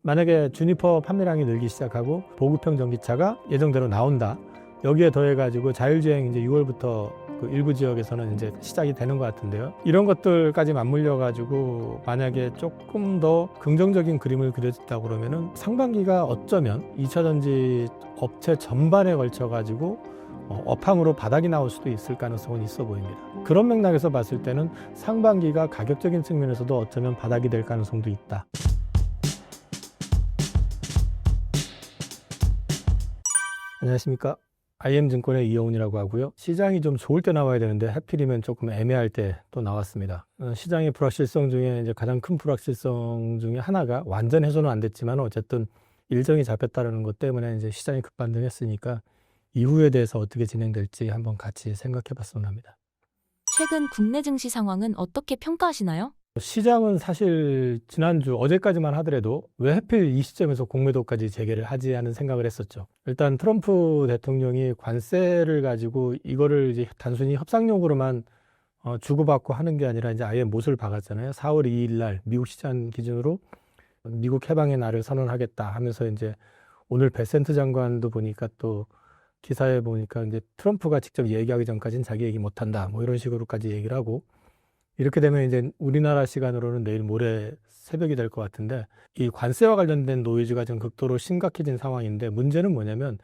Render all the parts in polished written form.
만약에 주니퍼 판매량이 늘기 시작하고 보급형 전기차가 예정대로 나온다. 여기에 더해가지고 자율주행 이제 6월부터 그 일부 지역에서는 이제 시작이 되는 것 같은데요. 이런 것들까지 맞물려가지고 만약에 조금 더 긍정적인 그림을 그려진다고 그러면은 상반기가 어쩌면 2차 전지 업체 전반에 걸쳐가지고 업황으로 바닥이 나올 수도 있을 가능성은 있어 보입니다. 그런 맥락에서 봤을 때는 상반기가 가격적인 측면에서도 어쩌면 바닥이 될 가능성도 있다. 안녕하십니까. IM증권의 이영훈이라고 하고요. 시장이 좀 좋을 때 나와야 되는데 하필이면 조금 애매할 때 또 나왔습니다. 시장의 불확실성 중에 이제 가장 큰 불확실성 중에 하나가 완전 해소는 안 됐지만 어쨌든 일정이 잡혔다는 것 때문에 이제 시장이 급반등했으니까 이후에 대해서 어떻게 진행될지 한번 같이 생각해 봤으면 합니다. 최근 국내 증시 상황은 어떻게 평가하시나요? 시장은 사실 지난주 어제까지만 하더라도 왜 하필 이 시점에서 공매도까지 재개를 하지 하는 생각을 했었죠. 일단 트럼프 대통령이 관세를 가지고 이거를 이제 단순히 협상용으로만 주고받고 하는 게 아니라 이제 아예 못을 박았잖아요. 4월 2일 날 미국 시장 기준으로 미국 해방의 날을 선언하겠다 하면서 이제 오늘 베센트 장관도 보니까 또 기사에 보니까 이제 트럼프가 직접 얘기하기 전까지는 자기 얘기 못한다 뭐 이런 식으로까지 얘기를 하고, 이렇게 되면 이제 우리나라 시간으로는 내일 모레 새벽이 될 것 같은데 이 관세와 관련된 노이즈가 좀 극도로 심각해진 상황인데, 문제는 뭐냐면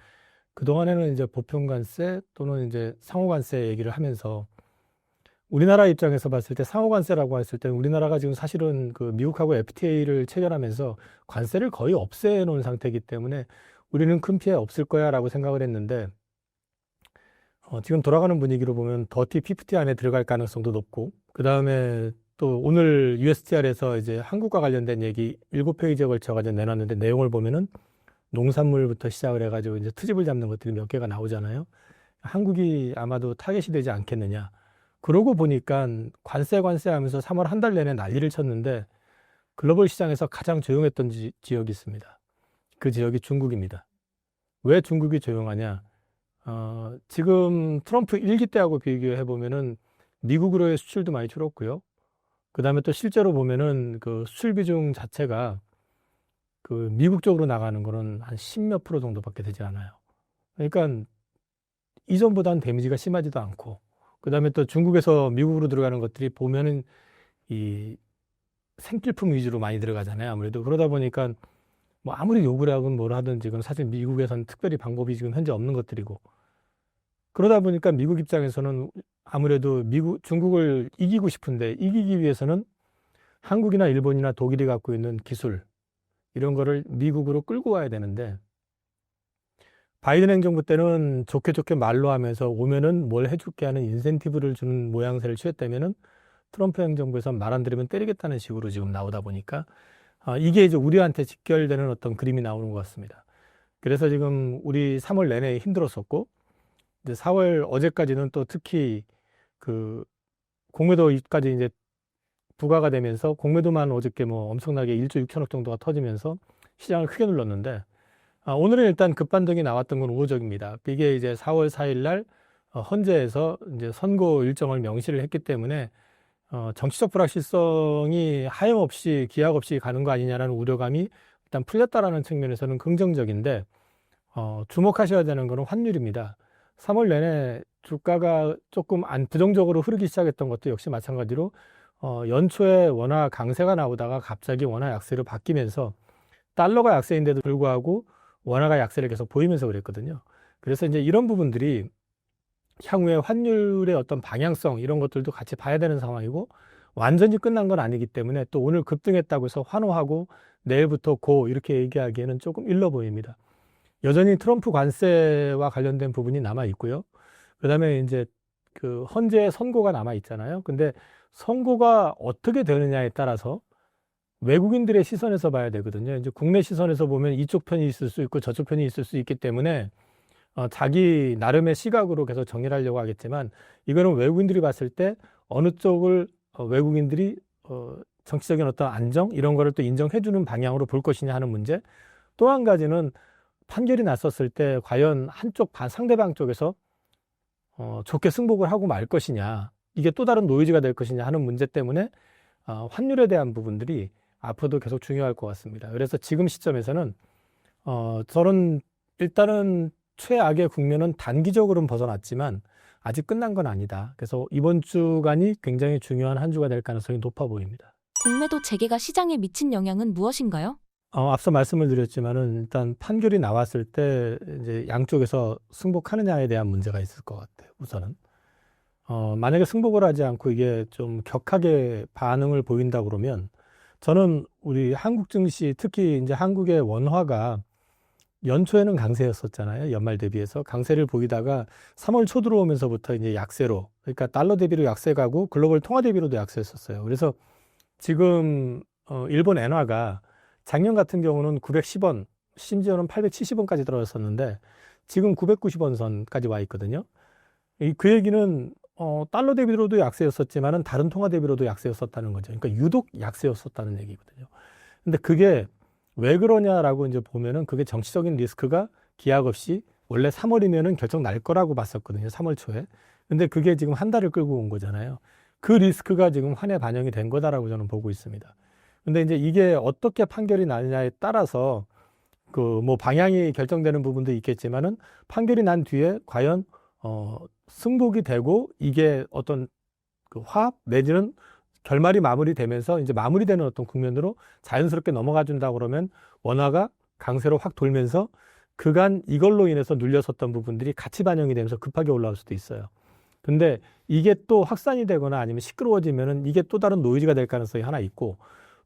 그동안에는 이제 보편관세 또는 이제 상호관세 얘기를 하면서 우리나라 입장에서 봤을 때 상호관세라고 했을 때 우리나라가 지금 사실은 그 미국하고 FTA를 체결하면서 관세를 거의 없애 놓은 상태이기 때문에 우리는 큰 피해 없을 거야 라고 생각을 했는데 지금 돌아가는 분위기로 보면 더티 50 안에 들어갈 가능성도 높고, 그 다음에 또 오늘 USTR에서 이제 한국과 관련된 얘기 7페이지에 걸쳐가지고 내놨는데 내용을 보면은 농산물부터 시작을 해가지고 이제 트집을 잡는 것들이 몇 개가 나오잖아요. 한국이 아마도 타겟이 되지 않겠느냐. 그러고 보니까 관세 하면서 3월 한 달 내내 난리를 쳤는데 글로벌 시장에서 가장 조용했던 지역이 있습니다. 그 지역이 중국입니다. 왜 중국이 조용하냐? 지금 트럼프 1기 때하고 비교해 보면은 미국으로의 수출도 많이 줄었고요. 그 다음에 또 실제로 보면은 그 수출 비중 자체가 그 미국 쪽으로 나가는 거는 한 10몇 프로 정도밖에 되지 않아요. 그러니까 이전보다는 데미지가 심하지도 않고, 그 다음에 또 중국에서 미국으로 들어가는 것들이 보면은 이 생필품 위주로 많이 들어가잖아요. 아무래도 그러다 보니까 뭐 아무리 욕을 하건 뭘 하든 지금 사실 미국에서는 특별히 방법이 지금 현재 없는 것들이고, 그러다 보니까 미국 입장에서는 아무래도 중국을 이기고 싶은데 이기기 위해서는 한국이나 일본이나 독일이 갖고 있는 기술 이런 거를 미국으로 끌고 와야 되는데, 바이든 행정부 때는 좋게 말로 하면서 오면은 뭘 해줄게 하는 인센티브를 주는 모양새를 취했다면은 트럼프 행정부에서 말 안 들으면 때리겠다는 식으로 지금 나오다 보니까 이게 이제 우리한테 직결되는 어떤 그림이 나오는 것 같습니다. 그래서 지금 우리 3월 내내 힘들었었고, 이제 4월 어제까지는 또 특히 그 공매도까지 이제 부과가 되면서 공매도만 어저께 뭐 엄청나게 1조 6천억 정도가 터지면서 시장을 크게 눌렀는데, 오늘은 일단 급반등이 나왔던 건 우호적입니다. 이게 이제 4월 4일 날 헌재에서 이제 선고 일정을 명시를 했기 때문에 정치적 불확실성이 하염없이 기약 없이 가는 거 아니냐라는 우려감이 일단 풀렸다라는 측면에서는 긍정적인데, 주목하셔야 되는 거는 환율입니다. 3월 내내 주가가 조금 부정적으로 흐르기 시작했던 것도 역시 마찬가지로 연초에 원화 강세가 나오다가 갑자기 원화 약세로 바뀌면서 달러가 약세인데도 불구하고 원화가 약세를 계속 보이면서 그랬거든요. 그래서 이제 이런 부분들이 향후에 환율의 어떤 방향성 이런 것들도 같이 봐야 되는 상황이고, 완전히 끝난 건 아니기 때문에 또 오늘 급등했다고 해서 환호하고 내일부터 고 이렇게 얘기하기에는 조금 일러 보입니다. 여전히 트럼프 관세와 관련된 부분이 남아 있고요. 그다음에 이제 그 헌재 선고가 남아 있잖아요. 근데 선고가 어떻게 되느냐에 따라서 외국인들의 시선에서 봐야 되거든요. 이제 국내 시선에서 보면 이쪽 편이 있을 수 있고 저쪽 편이 있을 수 있기 때문에 자기 나름의 시각으로 계속 정리를 하려고 하겠지만, 이거는 외국인들이 봤을 때 어느 쪽을 외국인들이 정치적인 어떤 안정 이런 거를 또 인정해주는 방향으로 볼 것이냐 하는 문제. 또 한 가지는 판결이 났었을 때 과연 한쪽 상대방 쪽에서 좋게 승복을 하고 말 것이냐, 이게 또 다른 노이즈가 될 것이냐 하는 문제 때문에 환율에 대한 부분들이 앞으로도 계속 중요할 것 같습니다. 그래서 지금 시점에서는 저는 일단은 최악의 국면은 단기적으로는 벗어났지만 아직 끝난 건 아니다. 그래서 이번 주간이 굉장히 중요한 한 주가 될 가능성이 높아 보입니다. 공매도 재개가 시장에 미친 영향은 무엇인가요? 앞서 말씀을 드렸지만은 일단 판결이 나왔을 때 이제 양쪽에서 승복하느냐에 대한 문제가 있을 것 같아요. 우선은 만약에 승복을 하지 않고 이게 좀 격하게 반응을 보인다 그러면 저는 우리 한국 증시 특히 이제 한국의 원화가 연초에는 강세였었잖아요. 연말 대비해서 강세를 보이다가 3월 초 들어오면서부터 이제 약세로, 그러니까 달러 대비로 약세 가고 글로벌 통화 대비로도 약세였었어요. 그래서 지금 일본 엔화가 작년 같은 경우는 910원, 심지어는 870원까지 들어갔었는데 지금 990원 선까지 와 있거든요. 그 얘기는 달러 대비로도 약세였었지만은 다른 통화 대비로도 약세였었다는 거죠. 그러니까 유독 약세였었다는 얘기거든요. 근데 그게 왜 그러냐라고 이제 보면은 그게 정치적인 리스크가 기약 없이 원래 3월이면은 결정 날 거라고 봤었거든요. 3월 초에. 근데 그게 지금 한 달을 끌고 온 거잖아요. 그 리스크가 지금 환에 반영이 된 거다라고 저는 보고 있습니다. 근데 이제 이게 어떻게 판결이 나느냐에 따라서 그 뭐 방향이 결정되는 부분도 있겠지만은 판결이 난 뒤에 과연 승복이 되고 이게 어떤 그 화합 내지는 결말이 마무리되면서 이제 마무리되는 어떤 국면으로 자연스럽게 넘어가 준다 그러면 원화가 강세로 확 돌면서 그간 이걸로 인해서 눌렸었던 부분들이 같이 반영이 되면서 급하게 올라올 수도 있어요. 근데 이게 또 확산이 되거나 아니면 시끄러워지면은 이게 또 다른 노이즈가 될 가능성이 하나 있고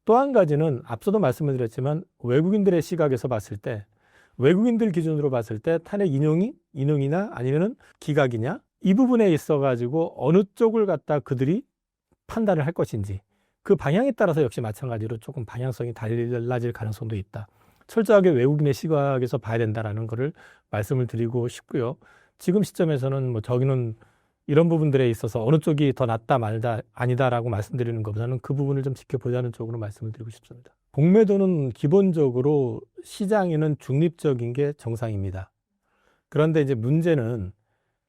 또 한 가지는 앞서도 말씀을 드렸지만 외국인들의 시각에서 봤을 때 외국인들 기준으로 봤을 때 탄핵 인용이나 아니면은 기각이냐 이 부분에 있어 가지고 어느 쪽을 갖다 그들이 판단을 할 것인지 그 방향에 따라서 역시 마찬가지로 조금 방향성이 달라질 가능성도 있다. 철저하게 외국인의 시각에서 봐야 된다라는 것을 말씀을 드리고 싶고요. 지금 시점에서는 뭐 저기는 이런 부분들에 있어서 어느 쪽이 더 낫다 말다 아니다라고 말씀드리는 것보다는 그 부분을 좀 지켜보자는 쪽으로 말씀을 드리고 싶습니다. 공매도는 기본적으로 시장에는 중립적인 게 정상입니다. 그런데 이제 문제는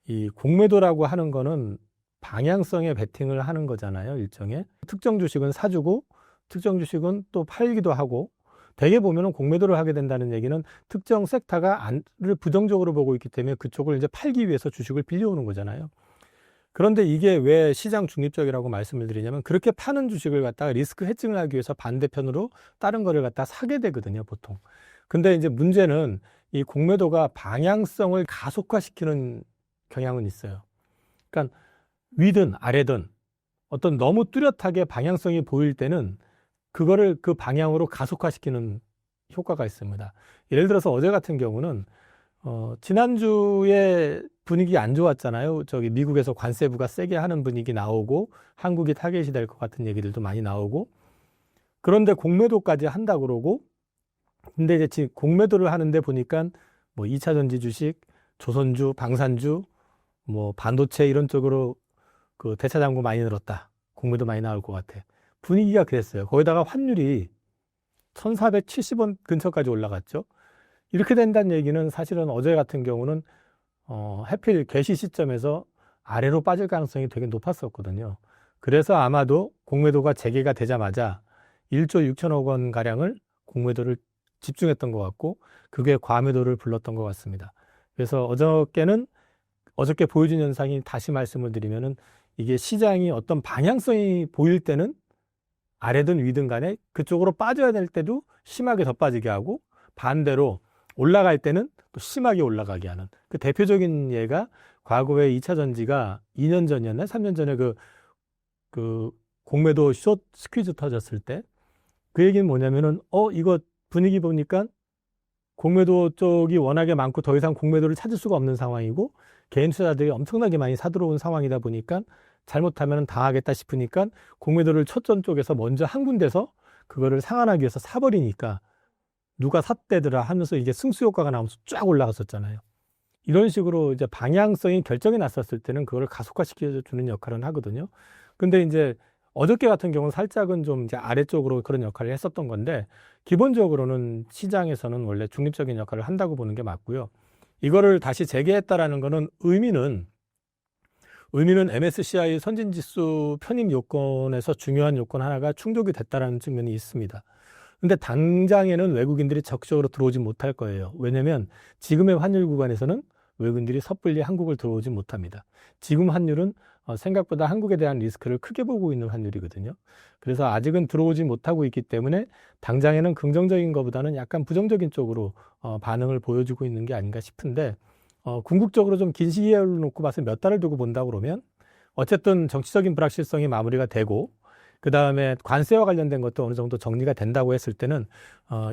이 공매도라고 하는 거는 방향성의 베팅을 하는 거잖아요. 일종의 특정 주식은 사주고 특정 주식은 또 팔기도 하고 대개 보면은 공매도를 하게 된다는 얘기는 특정 섹터가 를 부정적으로 보고 있기 때문에 그쪽을 이제 팔기 위해서 주식을 빌려오는 거잖아요. 그런데 이게 왜 시장 중립적이라고 말씀을 드리냐면 그렇게 파는 주식을 갖다가 리스크 해칭을 하기 위해서 반대편으로 다른 거를 갖다 사게 되거든요, 보통. 근데 이제 문제는 이 공매도가 방향성을 가속화시키는 경향은 있어요. 그러니까 위든 아래든 어떤 너무 뚜렷하게 방향성이 보일 때는 그거를 그 방향으로 가속화시키는 효과가 있습니다. 예를 들어서 어제 같은 경우는 지난주에 분위기 안 좋았잖아요. 저기 미국에서 관세부가 세게 하는 분위기 나오고 한국이 타겟이 될 것 같은 얘기들도 많이 나오고 그런데 공매도까지 한다 그러고 근데 이제 지금 공매도를 하는데 보니까 뭐 2차 전지 주식, 조선주, 방산주, 뭐 반도체 이런 쪽으로 그 대차장고 많이 늘었다. 공매도 많이 나올 것 같아. 분위기가 그랬어요. 거기다가 환율이 1470원 근처까지 올라갔죠. 이렇게 된다는 얘기는 사실은 어제 같은 경우는 해필 개시 시점에서 아래로 빠질 가능성이 되게 높았었거든요. 그래서 아마도 공매도가 재개가 되자마자 1조 6천억 원 가량을 공매도를 집중했던 것 같고 그게 과매도를 불렀던 것 같습니다. 그래서 어저께 보여준 현상이 다시 말씀을 드리면은 이게 시장이 어떤 방향성이 보일 때는 아래든 위든 간에 그쪽으로 빠져야 될 때도 심하게 더 빠지게 하고 반대로 올라갈 때는 또 심하게 올라가게 하는 그 대표적인 예가 과거에 2차 전지가 2년 전이었나 3년 전에 그 공매도 숏 스퀴즈 터졌을 때 그 얘기는 뭐냐면은 이거 분위기 보니까 공매도 쪽이 워낙에 많고 더 이상 공매도를 찾을 수가 없는 상황이고 개인 투자자들이 엄청나게 많이 사들어온 상황이다 보니까 잘못하면 당하겠다 싶으니까 공매도를 첫전 쪽에서 먼저 한 군데서 그거를 상환하기 위해서 사버리니까 누가 샀대더라 하면서 이게 승수 효과가 나오면서 쫙 올라갔었잖아요. 이런 식으로 이제 방향성이 결정이 났었을 때는 그거를 가속화시켜주는 역할은 하거든요. 근데 이제 어저께 같은 경우는 살짝은 좀 이제 아래쪽으로 그런 역할을 했었던 건데 기본적으로는 시장에서는 원래 중립적인 역할을 한다고 보는 게 맞고요. 이거를 다시 재개했다라는 거는 의미는 MSCI 선진지수 편입 요건에서 중요한 요건 하나가 충족이 됐다라는 측면이 있습니다. 근데 당장에는 외국인들이 적극적으로 들어오지 못할 거예요. 왜냐하면 지금의 환율 구간에서는 외국인들이 섣불리 한국을 들어오지 못합니다. 지금 환율은 생각보다 한국에 대한 리스크를 크게 보고 있는 환율이거든요. 그래서 아직은 들어오지 못하고 있기 때문에 당장에는 긍정적인 것보다는 약간 부정적인 쪽으로 반응을 보여주고 있는 게 아닌가 싶은데, 궁극적으로 좀 긴 시기를 놓고 봐서 몇 달을 두고 본다고 그러면 어쨌든 정치적인 불확실성이 마무리가 되고 그 다음에 관세와 관련된 것도 어느 정도 정리가 된다고 했을 때는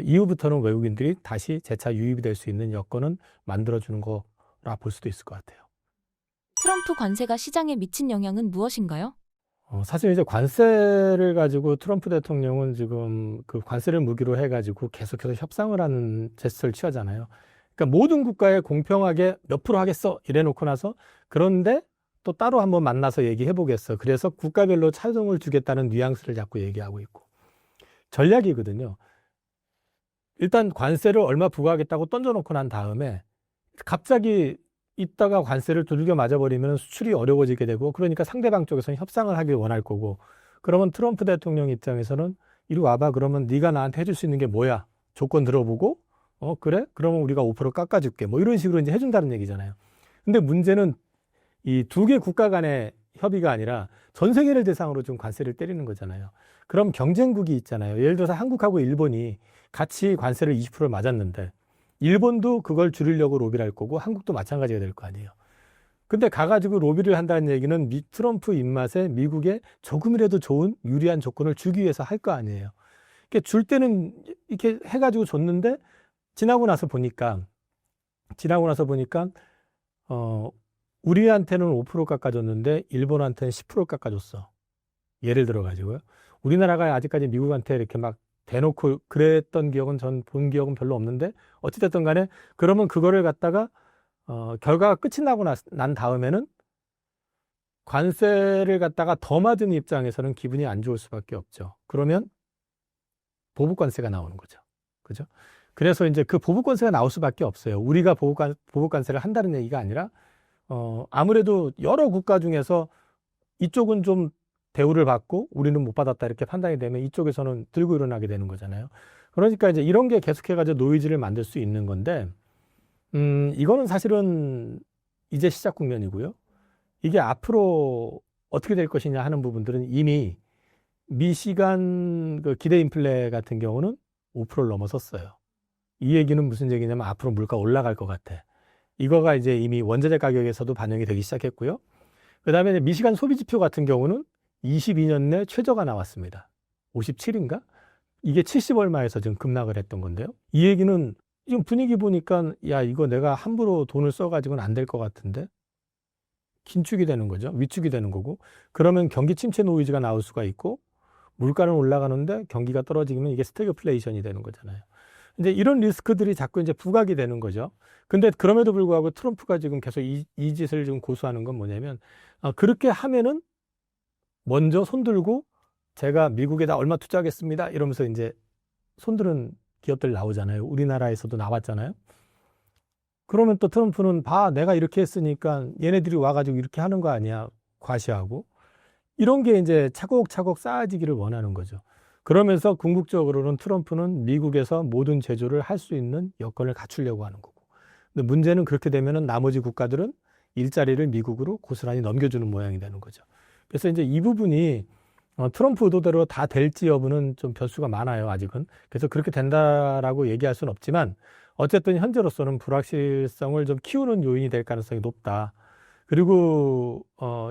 이후부터는 외국인들이 다시 재차 유입이 될 수 있는 여건은 만들어주는 거라 볼 수도 있을 것 같아요. 트럼프 관세가 시장에 미친 영향은 무엇인가요? 사실 이제 관세를 가지고 트럼프 대통령은 지금 그 관세를 무기로 해가지고 계속해서 협상을 하는 제스처를 취하잖아요. 그러니까 모든 국가에 공평하게 몇 프로 하겠어 이래 놓고 나서, 그런데 또 따로 한번 만나서 얘기해 보겠어. 그래서 국가별로 차등을 주겠다는 뉘앙스를 자꾸 얘기하고 있고, 전략이거든요. 일단 관세를 얼마 부과하겠다고 던져놓고 난 다음에 갑자기 있다가 관세를 두들겨 맞아버리면 수출이 어려워지게 되고, 그러니까 상대방 쪽에서는 협상을 하길 원할 거고, 그러면 트럼프 대통령 입장에서는 이리 와봐, 그러면 네가 나한테 해줄 수 있는 게 뭐야, 조건 들어보고, 그래? 그러면 우리가 5% 깎아줄게, 뭐 이런 식으로 이제 해준다는 얘기잖아요. 근데 문제는 이 두 개 국가 간의 협의가 아니라 전 세계를 대상으로 좀 관세를 때리는 거잖아요. 그럼 경쟁국이 있잖아요. 예를 들어서 한국하고 일본이 같이 관세를 20%를 맞았는데 일본도 그걸 줄이려고 로비를 할 거고 한국도 마찬가지가 될 거 아니에요. 근데 가가지고 로비를 한다는 얘기는 트럼프 입맛에 미국에 조금이라도 좋은 유리한 조건을 주기 위해서 할 거 아니에요. 이렇게 줄 때는 이렇게 해가지고 줬는데 지나고 나서 보니까 우리한테는 5% 깎아줬는데 일본한테는 10% 깎아줬어. 예를 들어가지고요. 우리나라가 아직까지 미국한테 이렇게 막 대놓고 그랬던 기억은 전 본 기억은 별로 없는데, 어찌됐든 간에 그러면 그거를 갖다가 결과가 끝이 나고 난 다음에는 관세를 갖다가 더 맞은 입장에서는 기분이 안 좋을 수밖에 없죠. 그러면 보복관세가 나오는 거죠. 그죠? 그래서 이제 그 보복관세가 나올 수밖에 없어요. 우리가 보복관세를 한다는 얘기가 아니라 아무래도 여러 국가 중에서 이쪽은 좀 대우를 받고 우리는 못 받았다 이렇게 판단이 되면 이쪽에서는 들고 일어나게 되는 거잖아요. 그러니까 이제 이런 게 계속해가지고 노이즈를 만들 수 있는 건데, 이거는 사실은 이제 시작 국면이고요. 이게 앞으로 어떻게 될 것이냐 하는 부분들은 이미 미시간 그 기대 인플레 같은 경우는 5%를 넘어섰어요. 이 얘기는 무슨 얘기냐면 앞으로 물가 올라갈 것 같아. 이거가 이제 이미 원자재 가격에서도 반영이 되기 시작했고요. 그 다음에 미시간 소비지표 같은 경우는 22년 내 최저가 나왔습니다. 57인가? 이게 70 얼마에서 지금 급락을 했던 건데요. 이 얘기는 지금 분위기 보니까 야, 이거 내가 함부로 돈을 써가지고는 안 될 것 같은데, 긴축이 되는 거죠. 위축이 되는 거고, 그러면 경기 침체 노이즈가 나올 수가 있고, 물가는 올라가는데 경기가 떨어지면 이게 스태그플레이션이 되는 거잖아요. 이제 이런 리스크들이 자꾸 이제 부각이 되는 거죠. 근데 그럼에도 불구하고 트럼프가 지금 계속 이 짓을 지금 고수하는 건 뭐냐면, 그렇게 하면은 먼저 손들고 제가 미국에다 얼마 투자하겠습니다 이러면서 이제 손드는 기업들 나오잖아요. 우리나라에서도 나왔잖아요. 그러면 또 트럼프는 봐, 내가 이렇게 했으니까 얘네들이 와가지고 이렇게 하는 거 아니야, 과시하고. 이런 게 이제 차곡차곡 쌓아지기를 원하는 거죠. 그러면서 궁극적으로는 트럼프는 미국에서 모든 제조를 할 수 있는 여건을 갖추려고 하는 거고. 근데 문제는 그렇게 되면은 나머지 국가들은 일자리를 미국으로 고스란히 넘겨주는 모양이 되는 거죠. 그래서 이제 이 부분이 트럼프 의도대로 다 될지 여부는 좀 변수가 많아요, 아직은. 그래서 그렇게 된다라고 얘기할 수는 없지만 어쨌든 현재로서는 불확실성을 좀 키우는 요인이 될 가능성이 높다. 그리고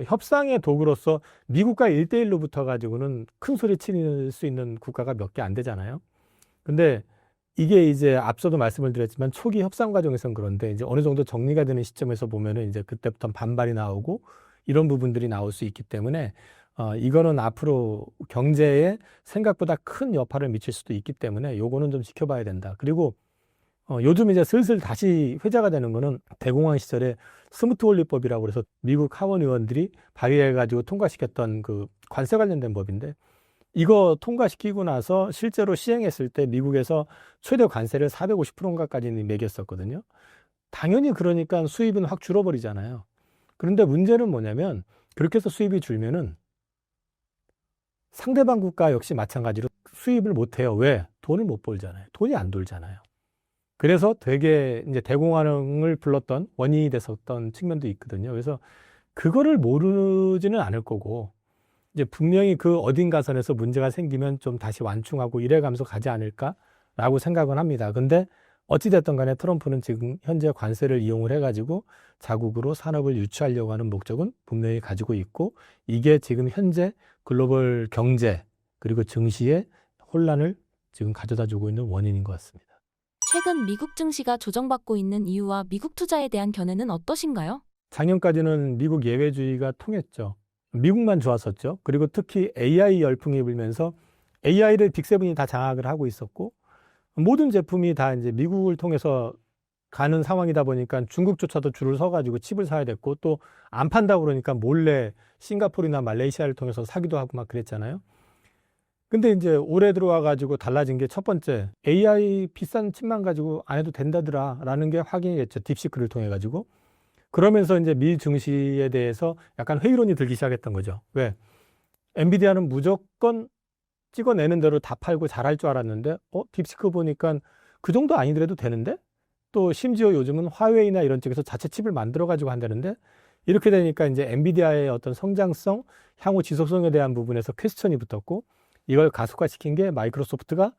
협상의 도구로서 미국과 1대1로 붙어가지고는 큰 소리 칠 수 있는 국가가 몇 개 안 되잖아요. 근데 이게 이제 앞서도 말씀을 드렸지만 초기 협상 과정에서는 그런데 이제 어느 정도 정리가 되는 시점에서 보면은 이제 그때부터 반발이 나오고 이런 부분들이 나올 수 있기 때문에 이거는 앞으로 경제에 생각보다 큰 여파를 미칠 수도 있기 때문에 요거는 좀 지켜봐야 된다. 그리고 요즘 이제 슬슬 다시 회자가 되는 거는 대공황 시절에 스무트 원리법이라고 해서 미국 하원 의원들이 발의해가지고 통과시켰던 그 관세 관련된 법인데, 이거 통과시키고 나서 실제로 시행했을 때 미국에서 최대 관세를 450%인가까지 매겼었거든요. 당연히 그러니까 수입은 확 줄어버리잖아요. 그런데 문제는 뭐냐면 그렇게 해서 수입이 줄면은 상대방 국가 역시 마찬가지로 수입을 못 해요. 왜? 돈을 못 벌잖아요. 돈이 안 돌잖아요. 그래서 되게 이제 대공황을 불렀던 원인이 됐었던 측면도 있거든요. 그래서 그거를 모르지는 않을 거고, 이제 분명히 그 어딘가 선에서 문제가 생기면 좀 다시 완충하고 이래가면서 가지 않을까라고 생각은 합니다. 근데 어찌됐든 간에 트럼프는 지금 현재 관세를 이용을 해가지고 자국으로 산업을 유치하려고 하는 목적은 분명히 가지고 있고, 이게 지금 현재 글로벌 경제 그리고 증시에 혼란을 지금 가져다 주고 있는 원인인 것 같습니다. 최근 미국 증시가 조정받고 있는 이유와 미국 투자에 대한 견해는 어떠신가요? 작년까지는 미국 예외주의가 통했죠. 미국만 좋았었죠. 그리고 특히 AI 열풍이 불면서 AI를 빅세븐이 다 장악을 하고 있었고, 모든 제품이 다 이제 미국을 통해서 가는 상황이다 보니까 중국조차도 줄을 서가지고 칩을 사야 됐고, 또 안 판다고 그러니까 몰래 싱가포르나 말레이시아를 통해서 사기도 하고 막 그랬잖아요. 근데 이제 올해 들어와가지고 달라진 게 첫 번째, AI 비싼 칩만 가지고 안 해도 된다더라 라는 게 확인이 됐죠. 딥시크를 통해 가지고. 그러면서 이제 미 증시에 대해서 약간 회의론이 들기 시작했던 거죠. 왜? 엔비디아는 무조건 찍어내는 대로 다 팔고 잘할 줄 알았는데, 딥시크 보니까 그 정도 아니더라도 되는데? 또 심지어 요즘은 화웨이나 이런 쪽에서 자체 칩을 만들어 가지고 한다는데, 이렇게 되니까 이제 엔비디아의 어떤 성장성, 향후 지속성에 대한 부분에서 퀘스천이 붙었고, 이걸 가속화시킨 게 마이크로소프트가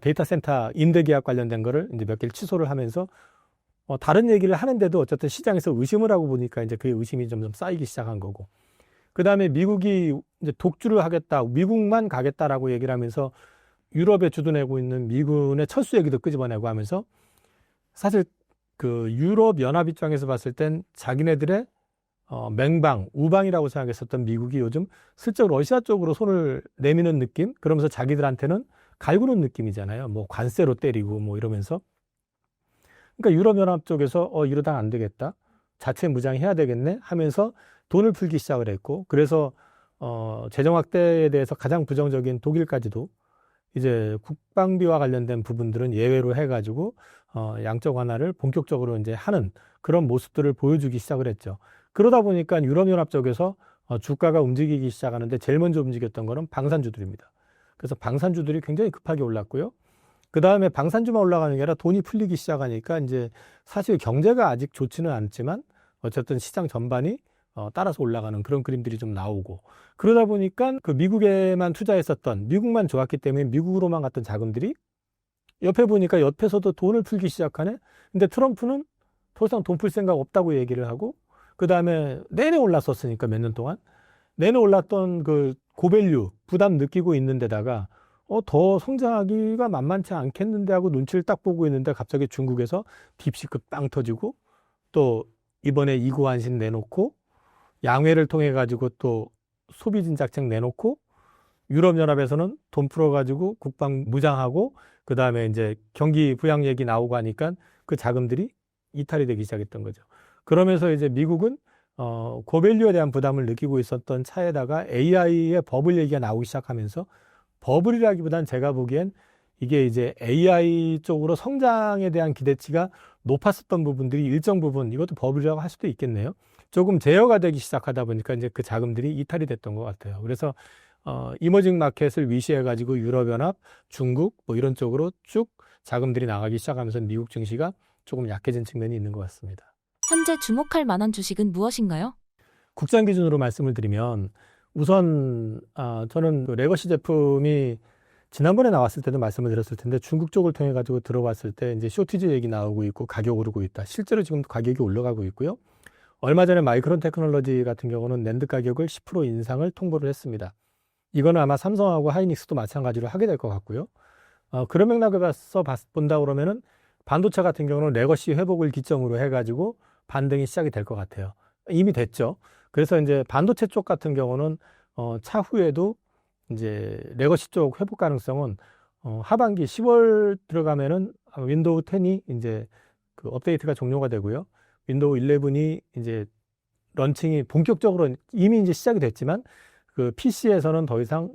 데이터 센터 임대 계약 관련된 거를 이제 몇 개를 취소를 하면서 다른 얘기를 하는데도 어쨌든 시장에서 의심을 하고 보니까 이제 그 의심이 점점 쌓이기 시작한 거고, 그 다음에 미국이 이제 독주를 하겠다, 미국만 가겠다라고 얘기를 하면서 유럽에 주둔하고 있는 미군의 철수 얘기도 끄집어내고 하면서, 사실 그 유럽 연합 입장에서 봤을 땐 자기네들의 맹방, 우방이라고 생각했었던 미국이 요즘 슬쩍 러시아 쪽으로 손을 내미는 느낌? 그러면서 자기들한테는 갈구는 느낌이잖아요. 뭐 관세로 때리고 뭐 이러면서. 그러니까 유럽연합 쪽에서 이러다 안 되겠다, 자체 무장해야 되겠네 하면서 돈을 풀기 시작을 했고, 그래서 재정 확대에 대해서 가장 부정적인 독일까지도 이제 국방비와 관련된 부분들은 예외로 해가지고 양적 완화를 본격적으로 이제 하는 그런 모습들을 보여주기 시작을 했죠. 그러다 보니까 유럽연합 쪽에서 주가가 움직이기 시작하는데 제일 먼저 움직였던 거는 방산주들입니다. 그래서 방산주들이 굉장히 급하게 올랐고요. 그 다음에 방산주만 올라가는 게 아니라 돈이 풀리기 시작하니까 이제 사실 경제가 아직 좋지는 않지만 어쨌든 시장 전반이 따라서 올라가는 그런 그림들이 좀 나오고, 그러다 보니까 그 미국에만 투자했었던, 미국만 좋았기 때문에 미국으로만 갔던 자금들이 옆에 보니까 옆에서도 돈을 풀기 시작하네. 근데 트럼프는 더 이상 돈 풀 생각 없다고 얘기를 하고, 그 다음에 내내 올랐었으니까 몇 년 동안 내내 올랐던 그 고밸류 부담 느끼고 있는 데다가 더 성장하기가 만만치 않겠는데 하고 눈치를 딱 보고 있는데 갑자기 중국에서 딥시크 빵 터지고, 또 이번에 이구환신 내놓고, 양회를 통해 가지고 또 소비 진작책 내놓고, 유럽연합에서는 돈 풀어가지고 국방 무장하고, 그 다음에 이제 경기 부양 얘기 나오고 하니까 그 자금들이 이탈이 되기 시작했던 거죠. 그러면서 이제 미국은 고밸류에 대한 부담을 느끼고 있었던 차에다가 AI의 버블 얘기가 나오기 시작하면서, 버블이라기보단 제가 보기엔 이게 이제 AI 쪽으로 성장에 대한 기대치가 높았었던 부분들이 일정 부분, 이것도 버블이라고 할 수도 있겠네요, 조금 제어가 되기 시작하다 보니까 이제 그 자금들이 이탈이 됐던 것 같아요. 그래서 이머징 마켓을 위시해 가지고 유럽연합, 중국 뭐 이런 쪽으로 쭉 자금들이 나가기 시작하면서 미국 증시가 조금 약해진 측면이 있는 것 같습니다. 현재 주목할 만한 주식은 무엇인가요? 국산 기준으로 말씀을 드리면, 우선 저는 그 레거시 제품이 지난번에 나왔을 때도 말씀을 드렸을 텐데, 중국 쪽을 통해 가지고 들어왔을 때 이제 쇼티지 얘기 나오고 있고 가격 오르고 있다. 실제로 지금 가격이 올라가고 있고요. 얼마 전에 마이크론 테크놀로지 같은 경우는 낸드 가격을 10% 인상을 통보를 했습니다. 이거는 아마 삼성하고 하이닉스도 마찬가지로 하게 될 것 같고요. 그런 맥락에서 본다 그러면은 반도체 같은 경우는 레거시 회복을 기점으로 해가지고 반등이 시작이 될 것 같아요. 이미 됐죠. 그래서 이제 반도체 쪽 같은 경우는 차후에도 이제 레거시 쪽 회복 가능성은 하반기 10월 들어가면은 윈도우 10이 이제 그 업데이트가 종료가 되고요. 윈도우 11이 이제 런칭이 본격적으로 이미 이제 시작이 됐지만, 그 PC에서는 더 이상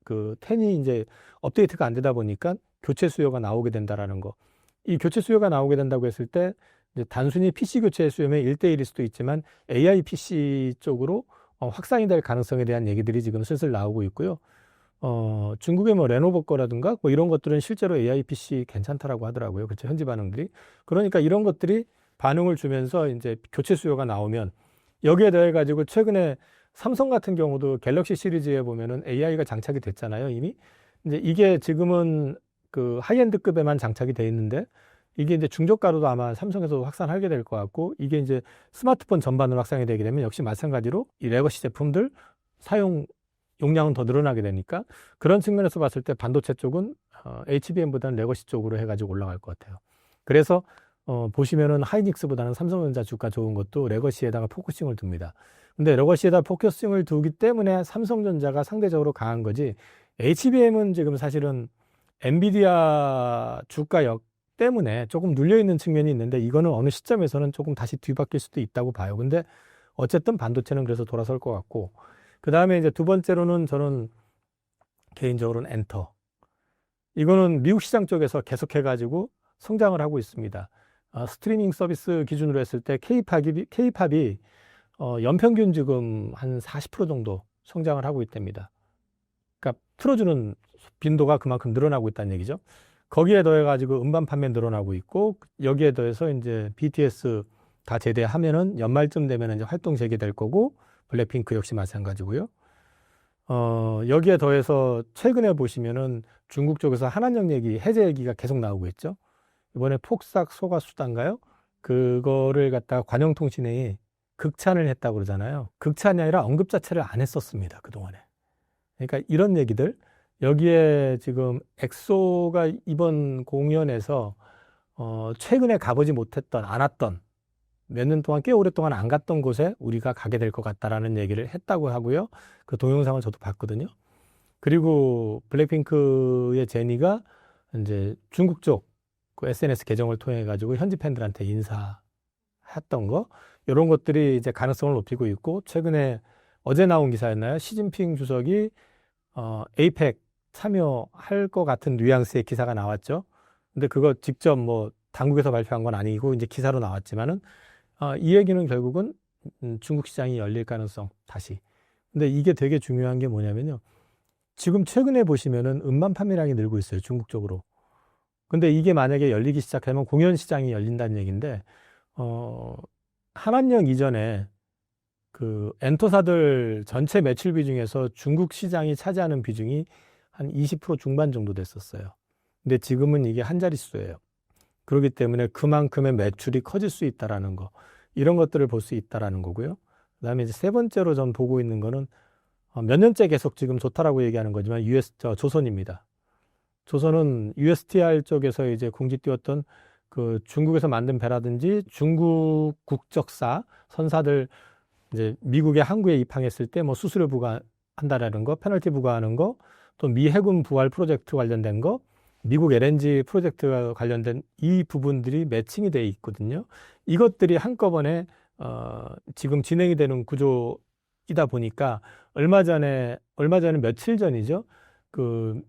그 10이 이제 업데이트가 안 되다 보니까 교체 수요가 나오게 된다라는 거. 이 교체 수요가 나오게 된다고 했을 때 이제 단순히 PC 교체 수요면 1대1일 수도 있지만 AI PC 쪽으로 확산이 될 가능성에 대한 얘기들이 지금 슬슬 나오고 있고요. 중국의 뭐 레노버 거라든가 뭐 이런 것들은 실제로 AI PC 괜찮다라고 하더라고요. 그렇죠. 현지 반응들이. 그러니까 이런 것들이 반응을 주면서 이제 교체 수요가 나오면 여기에 더해 가지고 최근에 삼성 같은 경우도 갤럭시 시리즈에 보면은 AI가 장착이 됐잖아요, 이미. 이제 이게 지금은 그 하이엔드급에만 장착이 돼 있는데 이게 이제 중저가로도 아마 삼성에서도 확산하게 될 것 같고 이게 이제 스마트폰 전반으로 확산이 되게 되면 역시 마찬가지로 이 레거시 제품들 사용 용량은 더 늘어나게 되니까 그런 측면에서 봤을 때 반도체 쪽은 HBM보다는 레거시 쪽으로 해가지고 올라갈 것 같아요. 그래서 보시면은 하이닉스보다는 삼성전자 주가 좋은 것도 레거시에다가 포커싱을 둡니다. 근데 레거시에다 포커싱을 두기 때문에 삼성전자가 상대적으로 강한 거지 HBM은 지금 사실은 엔비디아 주가역 때문에 조금 눌려있는 측면이 있는데 이거는 어느 시점에서는 조금 다시 뒤바뀔 수도 있다고 봐요. 근데 어쨌든 반도체는 그래서 돌아설 것 같고 그 다음에 이제 두 번째로는 저는 개인적으로는 엔터. 이거는 미국 시장 쪽에서 계속해가지고 성장을 하고 있습니다. 스트리밍 서비스 기준으로 했을 때 K-팝이 연평균 지금 한 40% 정도 성장을 하고 있답니다. 그러니까 틀어주는 빈도가 그만큼 늘어나고 있다는 얘기죠. 거기에 더해가지고 음반 판매 늘어나고 있고 여기에 더해서 이제 BTS 다 제대하면은 연말쯤 되면 이제 활동 재개될 거고 블랙핑크 역시 마찬가지고요. 여기에 더해서 최근에 보시면은 중국 쪽에서 한한령 얘기, 해제 얘기가 계속 나오고 있죠. 이번에 폭삭 소가수단가요? 그거를 갖다가 관영통신회에 극찬을 했다고 그러잖아요. 극찬이 아니라 언급 자체를 안 했었습니다. 그동안에. 그러니까 이런 얘기들, 여기에 지금 엑소가 이번 공연에서 최근에 가보지 못했던, 안 왔던, 몇 년 동안 꽤 오랫동안 안 갔던 곳에 우리가 가게 될 것 같다라는 얘기를 했다고 하고요. 그 동영상을 저도 봤거든요. 그리고 블랙핑크의 제니가 이제 중국 쪽 그 SNS 계정을 통해 가지고 현지 팬들한테 인사했던 거 이런 것들이 이제 가능성을 높이고 있고 최근에 어제 나온 기사였나요? 시진핑 주석이 에이펙 참여할 것 같은 뉘앙스의 기사가 나왔죠. 근데 그거 직접 뭐 당국에서 발표한 건 아니고 이제 기사로 나왔지만은 이 얘기는 결국은 중국 시장이 열릴 가능성 다시. 근데 이게 되게 중요한 게 뭐냐면요. 지금 최근에 보시면은 음반 판매량이 늘고 있어요. 중국 쪽으로. 근데 이게 만약에 열리기 시작하면 공연 시장이 열린다는 얘기인데 한한령 이전에 그 엔터사들 전체 매출 비중에서 중국 시장이 차지하는 비중이 한 20% 중반 정도 됐었어요. 근데 지금은 이게 한 자릿수예요. 그렇기 때문에 그만큼의 매출이 커질 수 있다라는 거. 이런 것들을 볼 수 있다라는 거고요. 그다음에 이제 세 번째로 전 보고 있는 거는 몇 년째 계속 지금 좋다라고 얘기하는 거지만 조선입니다. 조선은 USTR 쪽에서 이제 공지 띄웠던 그 중국에서 만든 배라든지 중국 국적사 선사들 이제 미국의 항구에 입항했을 때 뭐 수수료 부과한다라는 거, 페널티 부과하는 거, 또 미 해군 부활 프로젝트 관련된 거, 미국 LNG 프로젝트와 관련된 이 부분들이 매칭이 돼 있거든요. 이것들이 한꺼번에 지금 진행이 되는 구조이다 보니까 얼마 전에 며칠 전이죠. 그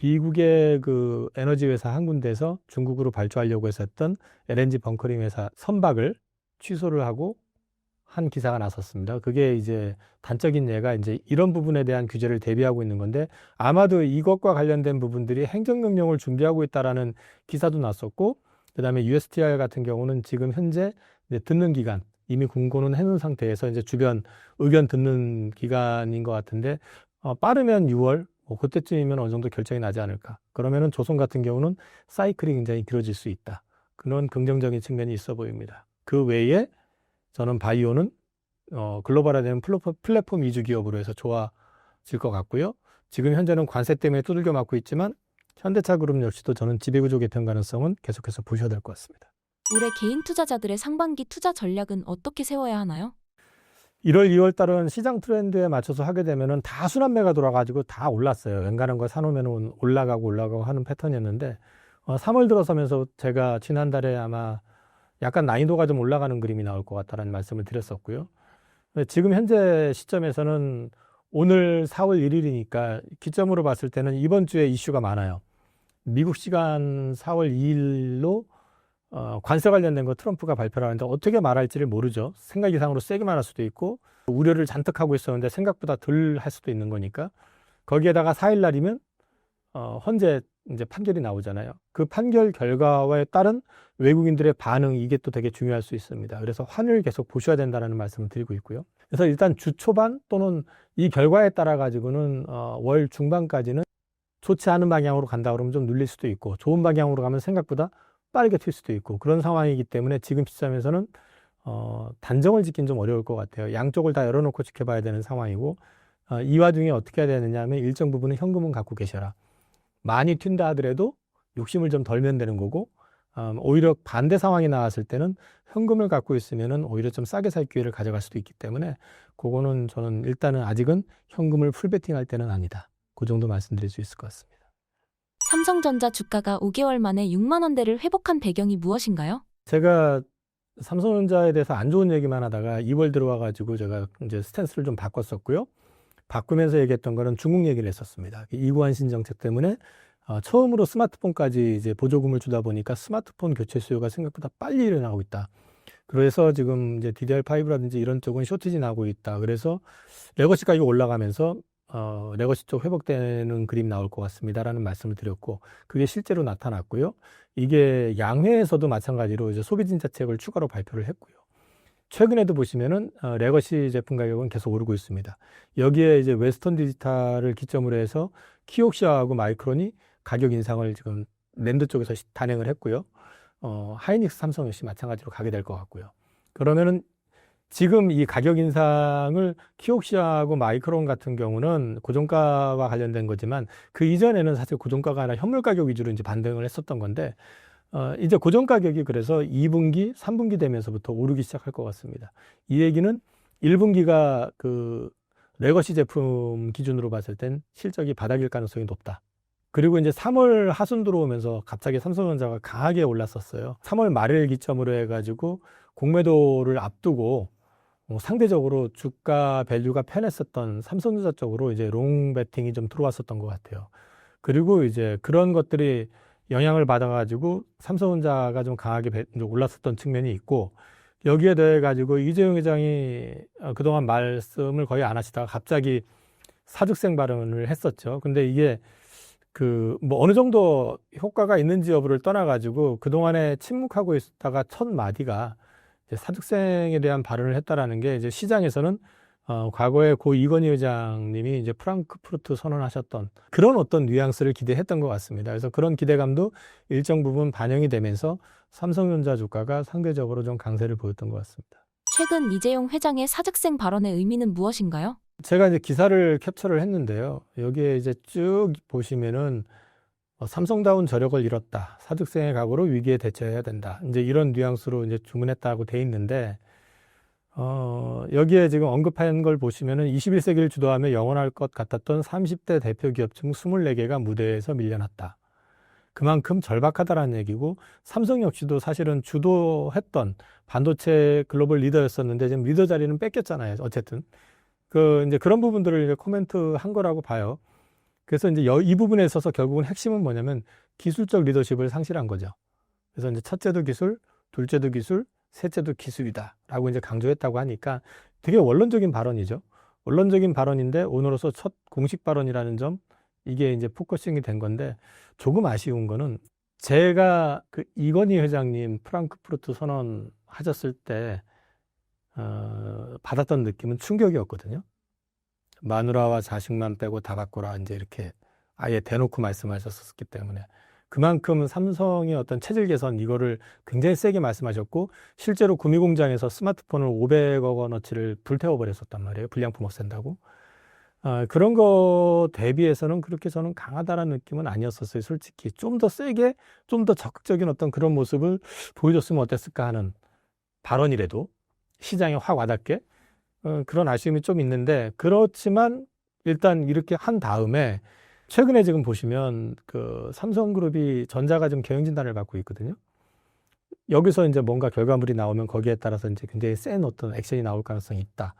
미국의 그 에너지 회사 한 군데에서 중국으로 발주하려고 해서 했던 LNG 벙커링 회사 선박을 취소를 하고 한 기사가 났었습니다. 그게 이제 단적인 예가 이제 이런 부분에 대한 규제를 대비하고 있는 건데 아마도 이것과 관련된 부분들이 행정명령을 준비하고 있다라는 기사도 났었고 그다음에 USTR 같은 경우는 지금 현재 이제 듣는 기간 이미 공고는 해놓은 상태에서 이제 주변 의견 듣는 기간인 것 같은데 빠르면 6월 뭐 그때쯤이면 어느 정도 결정이 나지 않을까. 그러면은 조선 같은 경우는 사이클이 굉장히 길어질 수 있다. 그런 긍정적인 측면이 있어 보입니다. 그 외에 저는 바이오는 글로벌화되는 플랫폼 위주 기업으로 해서 좋아질 것 같고요. 지금 현재는 관세 때문에 두들겨 맞고 있지만 현대차 그룹 역시도 저는 지배구조 개편 가능성은 계속해서 보셔야 될 것 같습니다. 올해 개인 투자자들의 상반기 투자 전략은 어떻게 세워야 하나요? 1월, 2월 달은 시장 트렌드에 맞춰서 하게 되면은 다 순환매가 돌아가지고 다 올랐어요. 웬간한 거 사놓으면 올라가고 하는 패턴이었는데 3월 들어서면서 제가 지난달에 아마 약간 난이도가 좀 올라가는 그림이 나올 것 같다라는 말씀을 드렸었고요. 지금 현재 시점에서는 오늘 4월 1일이니까 기점으로 봤을 때는 이번 주에 이슈가 많아요. 미국 시간 4월 2일로 관세 관련된 거 트럼프가 발표를 하는데 어떻게 말할지를 모르죠. 생각 이상으로 세게 말할 수도 있고 우려를 잔뜩 하고 있었는데 생각보다 덜 할 수도 있는 거니까 거기에다가 4일 날이면 헌재 이제 판결이 나오잖아요. 그 판결 결과에 따른 외국인들의 반응, 이게 또 되게 중요할 수 있습니다. 그래서 환을 계속 보셔야 된다는 말씀을 드리고 있고요. 그래서 일단 주 초반 또는 이 결과에 따라 가지고는 월 중반까지는 좋지 않은 방향으로 간다 그러면 좀 눌릴 수도 있고, 좋은 방향으로 가면 생각보다 빠르게 튈 수도 있고, 그런 상황이기 때문에 지금 시점에서는 단정을 짓긴 좀 어려울 것 같아요. 양쪽을 다 열어놓고 지켜봐야 되는 상황이고, 이 와중에 어떻게 해야 되느냐 하면 일정 부분은 현금은 갖고 계셔라. 많이 튄다 하더라도 욕심을 좀 덜면 되는 거고, 오히려 반대 상황이 나왔을 때는 현금을 갖고 있으면은 오히려 좀 싸게 살 기회를 가져갈 수도 있기 때문에, 그거는 저는 일단은 아직은 현금을 풀베팅할 때는 아니다. 그 정도 말씀드릴 수 있을 것 같습니다. 삼성전자 주가가 5개월 만에 6만 원대를 회복한 배경이 무엇인가요? 제가 삼성전자에 대해서 안 좋은 얘기만 하다가 2월 들어와가지고 제가 이제 스탠스를 좀 바꿨었고요. 바꾸면서 얘기했던 거는 중국 얘기를 했었습니다. 이구한 신정책 때문에 처음으로 스마트폰까지 이제 보조금을 주다 보니까 스마트폰 교체 수요가 생각보다 빨리 일어나고 있다. 그래서 지금 이제 DDR5라든지 이런 쪽은 쇼티지 나고 있다. 그래서 레거시 가격이 올라가면서 레거시 쪽 회복되는 그림 나올 것 같습니다라는 말씀을 드렸고, 그게 실제로 나타났고요. 이게 양회에서도 마찬가지로 이제 소비 진짜책을 추가로 발표를 했고요. 최근에도 보시면은 레거시 제품 가격은 계속 오르고 있습니다. 여기에 이제 웨스턴 디지털을 기점으로 해서 키옥시아하고 마이크론이 가격 인상을 지금 랜드 쪽에서 단행을 했고요. 하이닉스, 삼성 역시 마찬가지로 가게 될 것 같고요. 그러면은 지금 이 가격 인상을 키옥시아하고 마이크론 같은 경우는 고정가와 관련된 거지만, 그 이전에는 사실 고정가가 아니라 현물 가격 위주로 이제 반등을 했었던 건데, 이제 고정 가격이 그래서 2분기, 3분기 되면서부터 오르기 시작할 것 같습니다. 이 얘기는 1분기가 그 레거시 제품 기준으로 봤을 땐 실적이 바닥일 가능성이 높다. 그리고 이제 3월 하순 들어오면서 갑자기 삼성전자가 강하게 올랐었어요. 3월 말을 기점으로 해가지고 공매도를 앞두고 상대적으로 주가 밸류가 편했었던 삼성전자 쪽으로 이제 롱 베팅이 좀 들어왔었던 것 같아요. 그리고 이제 그런 것들이 영향을 받아가지고 삼성전자가 좀 강하게 올랐었던 측면이 있고, 여기에 대해 가지고 이재용 회장이 그동안 말씀을 거의 안 하시다가 갑자기 사직생 발언을 했었죠. 근데 이게 그 뭐 어느 정도 효과가 있는지 여부를 떠나가지고 그동안에 침묵하고 있다가 첫 마디가 이제 사직생에 대한 발언을 했다라는 게, 이제 시장에서는 과거에 고 이건희 회장님이 이제 프랑크푸르트 선언하셨던 그런 어떤 뉘앙스를 기대했던 것 같습니다. 그래서 그런 기대감도 일정 부분 반영이 되면서 삼성전자 주가가 상대적으로 좀 강세를 보였던 것 같습니다. 최근 이재용 회장의 사직생 발언의 의미는 무엇인가요? 제가 이제 기사를 캡처를 했는데요. 여기에 이제 쭉 보시면은 삼성다운 저력을 잃었다. 사직생의 각오로 위기에 대처해야 된다. 이제 이런 뉘앙스로 이제 주문했다고 돼 있는데, 여기에 지금 언급한 걸 보시면은 21세기를 주도하며 영원할 것 같았던 30대 대표 기업 중 24개가 무대에서 밀려났다. 그만큼 절박하다라는 얘기고, 삼성 역시도 사실은 주도했던 반도체 글로벌 리더였었는데 지금 리더 자리는 뺏겼잖아요. 어쨌든. 이제 그런 부분들을 이제 코멘트 한 거라고 봐요. 그래서 이제 이 부분에 있어서 결국은 핵심은 뭐냐면 기술적 리더십을 상실한 거죠. 그래서 이제 첫째도 기술, 둘째도 기술, 셋째도 기술이다라고 이제 강조했다고 하니까 되게 원론적인 발언이죠. 원론적인 발언인데 오늘로서 첫 공식 발언이라는 점, 이게 이제 포커싱이 된 건데, 조금 아쉬운 거는 제가 그 이건희 회장님 프랑크푸르트 선언 하셨을 때 받았던 느낌은 충격이었거든요. 마누라와 자식만 빼고 다 바꿔라, 이제 이렇게 아예 대놓고 말씀하셨었기 때문에 그만큼 삼성의 어떤 체질 개선, 이거를 굉장히 세게 말씀하셨고, 실제로 구미공장에서 스마트폰을 500억 원어치를 불태워 버렸었단 말이에요. 불량품 없앤다고. 그런 거 대비해서는 그렇게 저는 강하다라는 느낌은 아니었었어요. 솔직히 좀 더 세게, 좀 더 적극적인 어떤 그런 모습을 보여줬으면 어땠을까 하는 발언이라도 시장에 확 와닿게, 그런 아쉬움이 좀 있는데, 그렇지만 일단 이렇게 한 다음에 최근에 지금 보시면 그 삼성그룹이 전자가 좀 경영진단을 받고 있거든요. 여기서 이제 뭔가 결과물이 나오면 거기에 따라서 이제 굉장히 센 어떤 액션이 나올 가능성이 있다.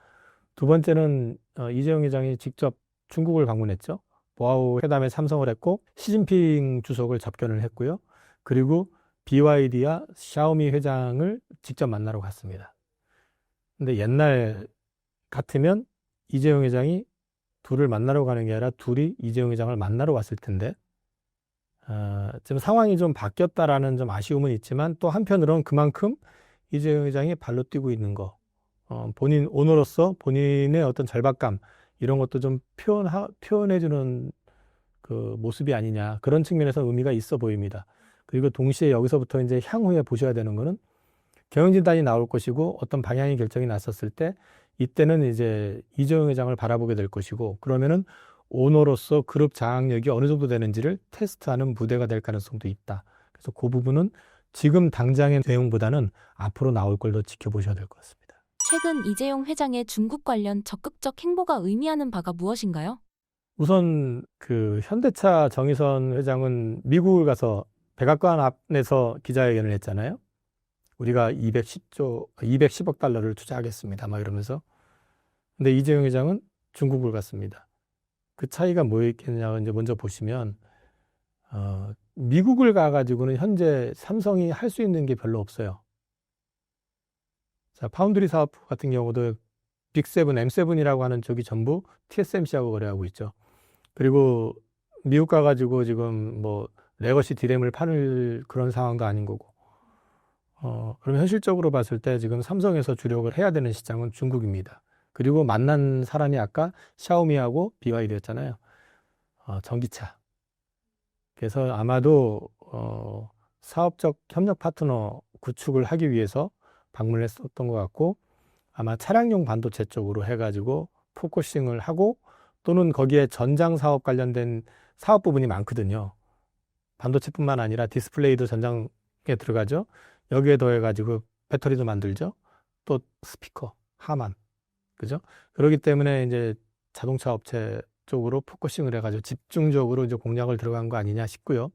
두 번째는 이재용 회장이 직접 중국을 방문했죠. 보아우 회담에 참석을 했고 시진핑 주석을 접견을 했고요. 그리고 BYD와 샤오미 회장을 직접 만나러 갔습니다. 근데 옛날 같으면 이재용 회장이 둘을 만나러 가는 게 아니라 둘이 이재용 회장을 만나러 왔을 텐데 지금 상황이 좀 바뀌었다라는 좀 아쉬움은 있지만 또 한편으로는 그만큼 이재용 회장이 발로 뛰고 있는 거 본인 오너로서 본인의 어떤 절박감 이런 것도 좀 표현해주는 그 모습이 아니냐 그런 측면에서 의미가 있어 보입니다. 그리고 동시에 여기서부터 이제 향후에 보셔야 되는 거는 경영진단이 나올 것이고 어떤 방향이 결정이 났었을 때 이때는 이제 이재용 회장을 바라보게 될 것이고 그러면은 오너로서 그룹 장악력이 어느 정도 되는지를 테스트하는 무대가 될 가능성도 있다. 그래서 그 부분은 지금 당장의 내용보다는 앞으로 나올 걸 더 지켜보셔야 될 것 같습니다. 최근 이재용 회장의 중국 관련 적극적 행보가 의미하는 바가 무엇인가요? 우선 그 현대차 정의선 회장은 미국을 가서 백악관 앞에서 기자회견을 했잖아요. 우리가 210억 달러를 투자하겠습니다. 막 이러면서. 근데 이재용 회장은 중국을 갔습니다. 그 차이가 뭐였겠냐 이제 먼저 보시면 미국을 가가지고는 현재 삼성이 할 수 있는 게 별로 없어요. 자, 파운드리 사업 같은 경우도 빅7, M7이라고 하는 쪽이 전부 TSMC하고 거래하고 있죠. 그리고 미국 가가지고 지금 뭐 레거시 디램을 파는 그런 상황도 아닌 거고. 그러면 현실적으로 봤을 때 지금 삼성에서 주력을 해야 되는 시장은 중국입니다. 그리고 만난 사람이 아까 샤오미하고 BYD였잖아요. 전기차. 그래서 아마도 사업적 협력 파트너 구축을 하기 위해서 방문을 했었던 것 같고 아마 차량용 반도체 쪽으로 해가지고 포커싱을 하고 또는 거기에 전장 사업 관련된 사업 부분이 많거든요. 반도체뿐만 아니라 디스플레이도 전장에 들어가죠. 여기에 더해가지고 배터리도 만들죠. 또 스피커, 하만, 그죠? 그렇기 때문에 이제 자동차 업체 쪽으로 포커싱을 해가지고 집중적으로 이제 공략을 들어간 거 아니냐 싶고요.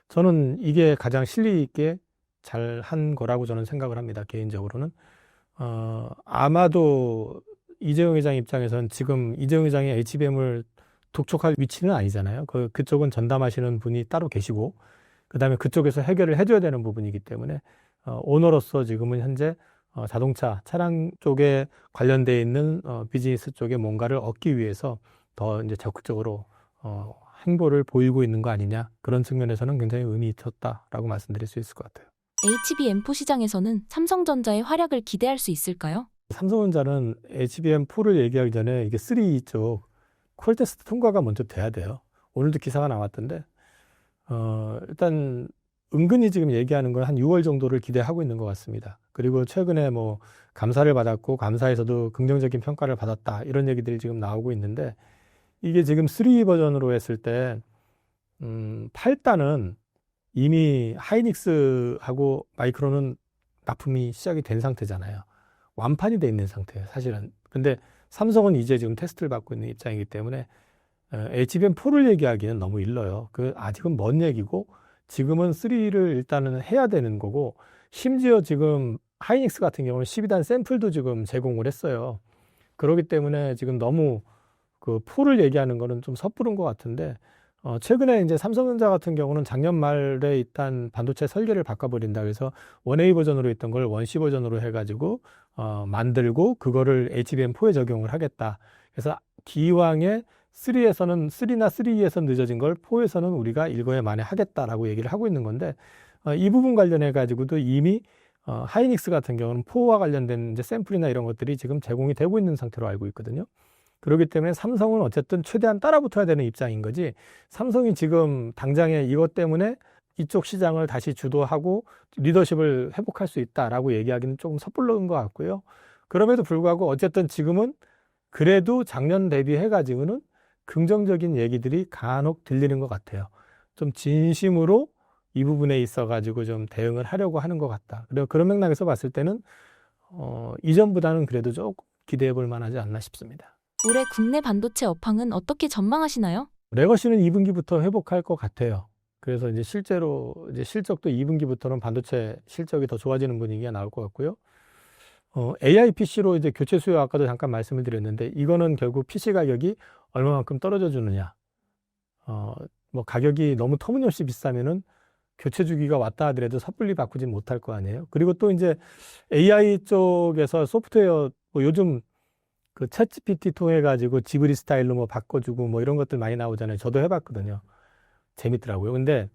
저는 이게 가장 실리 있게 잘 한 거라고 저는 생각을 합니다. 개인적으로는. 아마도 이재용 회장 입장에서는 지금 이재용 회장이 HBM을 독촉할 위치는 아니잖아요. 그쪽은 전담하시는 분이 따로 계시고, 그 다음에 그쪽에서 해결을 해줘야 되는 부분이기 때문에, 오너로서 지금은 현재 자동차, 차량 쪽에 관련되어 있는 비즈니스 쪽에 뭔가를 얻기 위해서 더 이제 적극적으로 행보를 보이고 있는 거 아니냐. 그런 측면에서는 굉장히 의미 있었다라고 말씀드릴 수 있을 것 같아요. HBM4 시장에서는 삼성전자의 활약을 기대할 수 있을까요? 삼성전자는 HBM4를 얘기하기 전에 이게 3 쪽 콜 테스트 통과가 먼저 돼야 돼요. 오늘도 기사가 나왔던데, 일단 은근히 지금 얘기하는 건 한 6월 정도를 기대하고 있는 것 같습니다. 그리고 최근에 뭐 감사를 받았고 감사에서도 긍정적인 평가를 받았다 이런 얘기들이 지금 나오고 있는데 이게 지금 3 버전으로 했을 때 8단은 이미 하이닉스하고 마이크론은 납품이 시작이 된 상태잖아요. 완판이 돼 있는 상태예요, 사실은. 근데 삼성은 이제 지금 테스트를 받고 있는 입장이기 때문에 HBM4를 얘기하기는 너무 일러요. 아직은 먼 얘기고 지금은 3를 일단은 해야 되는 거고 심지어 지금 하이닉스 같은 경우는 12단 샘플도 지금 제공을 했어요. 그렇기 때문에 지금 너무 그 4를 얘기하는 거는 좀 섣부른 것 같은데 최근에 이제 삼성전자 같은 경우는 작년 말에 일단 반도체 설계를 바꿔버린다. 그래서 1A 버전으로 있던 걸 1C 버전으로 해가지고 만들고 그거를 HBM4에 적용을 하겠다. 그래서 기왕에 3에서는 3나 3E에서 늦어진 걸 4에서는 우리가 일거에 만에 하겠다라고 얘기를 하고 있는 건데 이 부분 관련해 가지고도 이미 하이닉스 같은 경우는 4와 관련된 이제 샘플이나 이런 것들이 지금 제공이 되고 있는 상태로 알고 있거든요. 그렇기 때문에 삼성은 어쨌든 최대한 따라붙어야 되는 입장인 거지 삼성이 지금 당장에 이것 때문에 이쪽 시장을 다시 주도하고 리더십을 회복할 수 있다라고 얘기하기는 조금 섣불른 것 같고요. 그럼에도 불구하고 어쨌든 지금은 그래도 작년 대비해 가지고는 긍정적인 얘기들이 간혹 들리는 것 같아요. 좀 진심으로 이 부분에 있어 가지고 좀 대응을 하려고 하는 것 같다. 그리고 그런 맥락에서 봤을 때는 이전보다는 그래도 조금 기대해 볼 만하지 않나 싶습니다. 올해 국내 반도체 업황은 어떻게 전망하시나요? 레거시는 2분기부터 회복할 것 같아요. 그래서 이제 실제로 이제 실적도 2분기부터는 반도체 실적이 더 좋아지는 분위기가 나올 것 같고요. AI PC로 이제 교체 수요 아까도 잠깐 말씀을 드렸는데 이거는 결국 PC 가격이 얼마만큼 떨어져 주느냐. 뭐 가격이 너무 터무니없이 비싸면은 교체 주기가 왔다 하더라도 섣불리 바꾸진 못할 거 아니에요. 그리고 또 이제 AI 쪽에서 소프트웨어 뭐 요즘 그 챗GPT 통해 가지고 지브리 스타일로 뭐 바꿔주고 뭐 이런 것들 많이 나오잖아요. 저도 해봤거든요. 재밌더라고요. 근데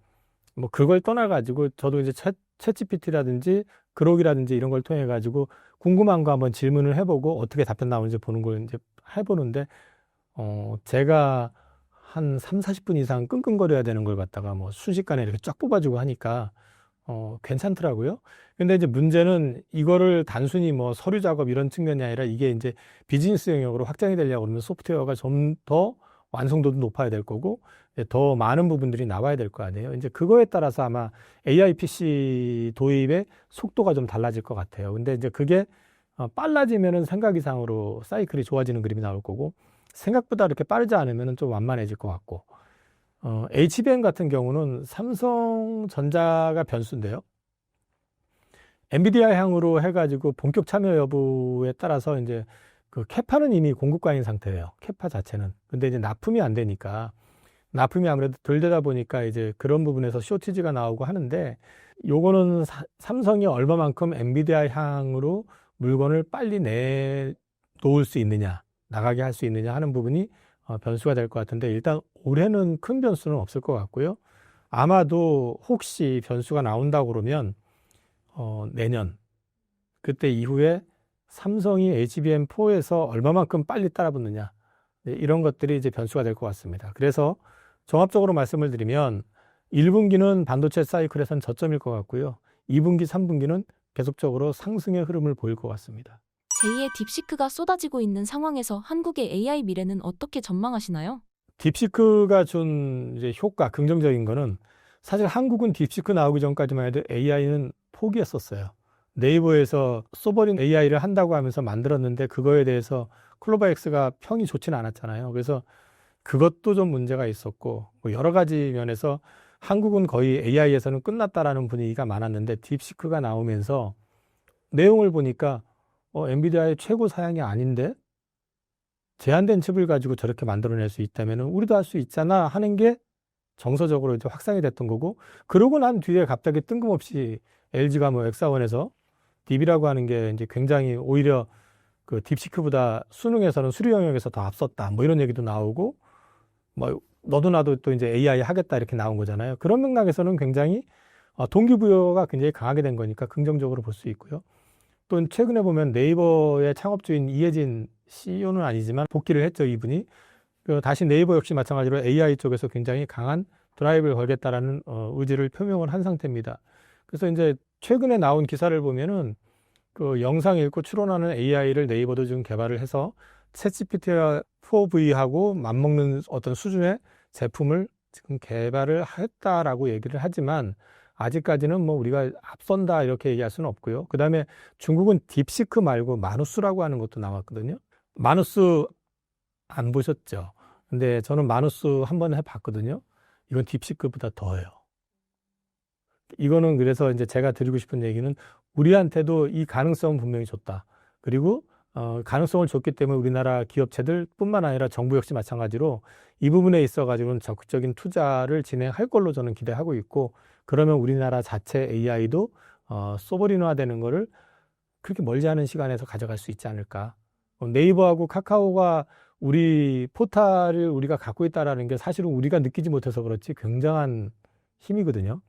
뭐 그걸 떠나 가지고 저도 이제 챗GPT라든지 그록이라든지 이런 걸 통해 가지고 궁금한 거 한번 질문을 해보고 어떻게 답변 나오는지 보는 걸 이제 해보는데 제가 한 3, 40분 이상 끙끙거려야 되는 걸 갖다가 뭐 순식간에 이렇게 쫙 뽑아주고 하니까 괜찮더라고요. 근데 이제 문제는 이거를 단순히 뭐 서류 작업 이런 측면이 아니라 이게 이제 비즈니스 영역으로 확장이 되려고 그러면 소프트웨어가 좀 더 완성도도 높아야 될 거고 더 많은 부분들이 나와야 될 거 아니에요. 이제 그거에 따라서 아마 AI PC 도입의 속도가 좀 달라질 것 같아요. 근데 이제 그게 빨라지면은 생각 이상으로 사이클이 좋아지는 그림이 나올 거고 생각보다 이렇게 빠르지 않으면은 좀 완만해질 것 같고 HBM 같은 경우는 삼성전자가 변수인데요. 엔비디아 향으로 해가지고 본격 참여 여부에 따라서 이제 그 캐파는 이미 공급과인 상태예요. 캐파 자체는. 근데 이제 납품이 안 되니까 납품이 아무래도 덜 되다 보니까 이제 그런 부분에서 쇼티지가 나오고 하는데 요거는 삼성이 얼마만큼 엔비디아 향으로 물건을 빨리 내놓을 수 있느냐, 나가게 할 수 있느냐 하는 부분이 변수가 될 것 같은데 일단 올해는 큰 변수는 없을 것 같고요. 아마도 혹시 변수가 나온다고 그러면 내년 그때 이후에 삼성이 HBM4에서 얼마만큼 빨리 따라붙느냐 이런 것들이 이제 변수가 될 것 같습니다. 그래서 종합적으로 말씀을 드리면 1분기는 반도체 사이클에선 저점일 것 같고요. 2분기, 3분기는 계속적으로 상승의 흐름을 보일 것 같습니다. 제2의 딥시크가 쏟아지고 있는 상황에서 한국의 AI 미래는 어떻게 전망하시나요? 딥시크가 준 이제 효과, 긍정적인 거는 사실 한국은 딥시크 나오기 전까지만 해도 AI는 포기했었어요. 네이버에서 소버린 AI를 한다고 하면서 만들었는데 그거에 대해서 클로바엑스가 평이 좋지는 않았잖아요. 그래서 그것도 좀 문제가 있었고 뭐 여러 가지 면에서 한국은 거의 AI에서는 끝났다라는 분위기가 많았는데 딥시크가 나오면서 내용을 보니까 엔비디아의 최고 사양이 아닌데 제한된 칩을 가지고 저렇게 만들어낼 수 있다면 우리도 할 수 있잖아 하는 게 정서적으로 이제 확산이 됐던 거고 그러고 난 뒤에 갑자기 뜬금없이 LG가 뭐 엑사원에서 DB라고 하는 게 이제 굉장히 오히려 그 딥시크보다 수능에서는 수리 영역에서 더 앞섰다 뭐 이런 얘기도 나오고 뭐 너도 나도 또 이제 AI 하겠다 이렇게 나온 거잖아요. 그런 맥락에서는 굉장히 동기부여가 굉장히 강하게 된 거니까 긍정적으로 볼 수 있고요. 또 최근에 보면 네이버의 창업주인 이해진 CEO는 아니지만 복귀를 했죠, 이분이. 다시 네이버 역시 마찬가지로 AI 쪽에서 굉장히 강한 드라이브를 걸겠다라는 의지를 표명을 한 상태입니다. 그래서 이제 최근에 나온 기사를 보면은 그 영상 읽고 추론하는 AI를 네이버도 지금 개발을 해서 챗GPT와 4V하고 맞먹는 어떤 수준의 제품을 지금 개발을 했다라고 얘기를 하지만 아직까지는 뭐 우리가 앞선다 이렇게 얘기할 수는 없고요. 그 다음에 중국은 딥시크 말고 마누스라고 하는 것도 나왔거든요. 마누스 안 보셨죠? 근데 저는 마누스 한번 해봤거든요. 이건 딥시크보다 더해요. 이거는 그래서 이제 제가 드리고 싶은 얘기는 우리한테도 이 가능성은 분명히 줬다. 그리고 가능성을 줬기 때문에 우리나라 기업체들 뿐만 아니라 정부 역시 마찬가지로 이 부분에 있어 가지고는 적극적인 투자를 진행할 걸로 저는 기대하고 있고 그러면 우리나라 자체 AI도 소버린화되는 거를 그렇게 멀지 않은 시간에서 가져갈 수 있지 않을까. 네이버하고 카카오가 우리 포탈을 우리가 갖고 있다라는 게 사실은 우리가 느끼지 못해서 그렇지 굉장한 힘이거든요.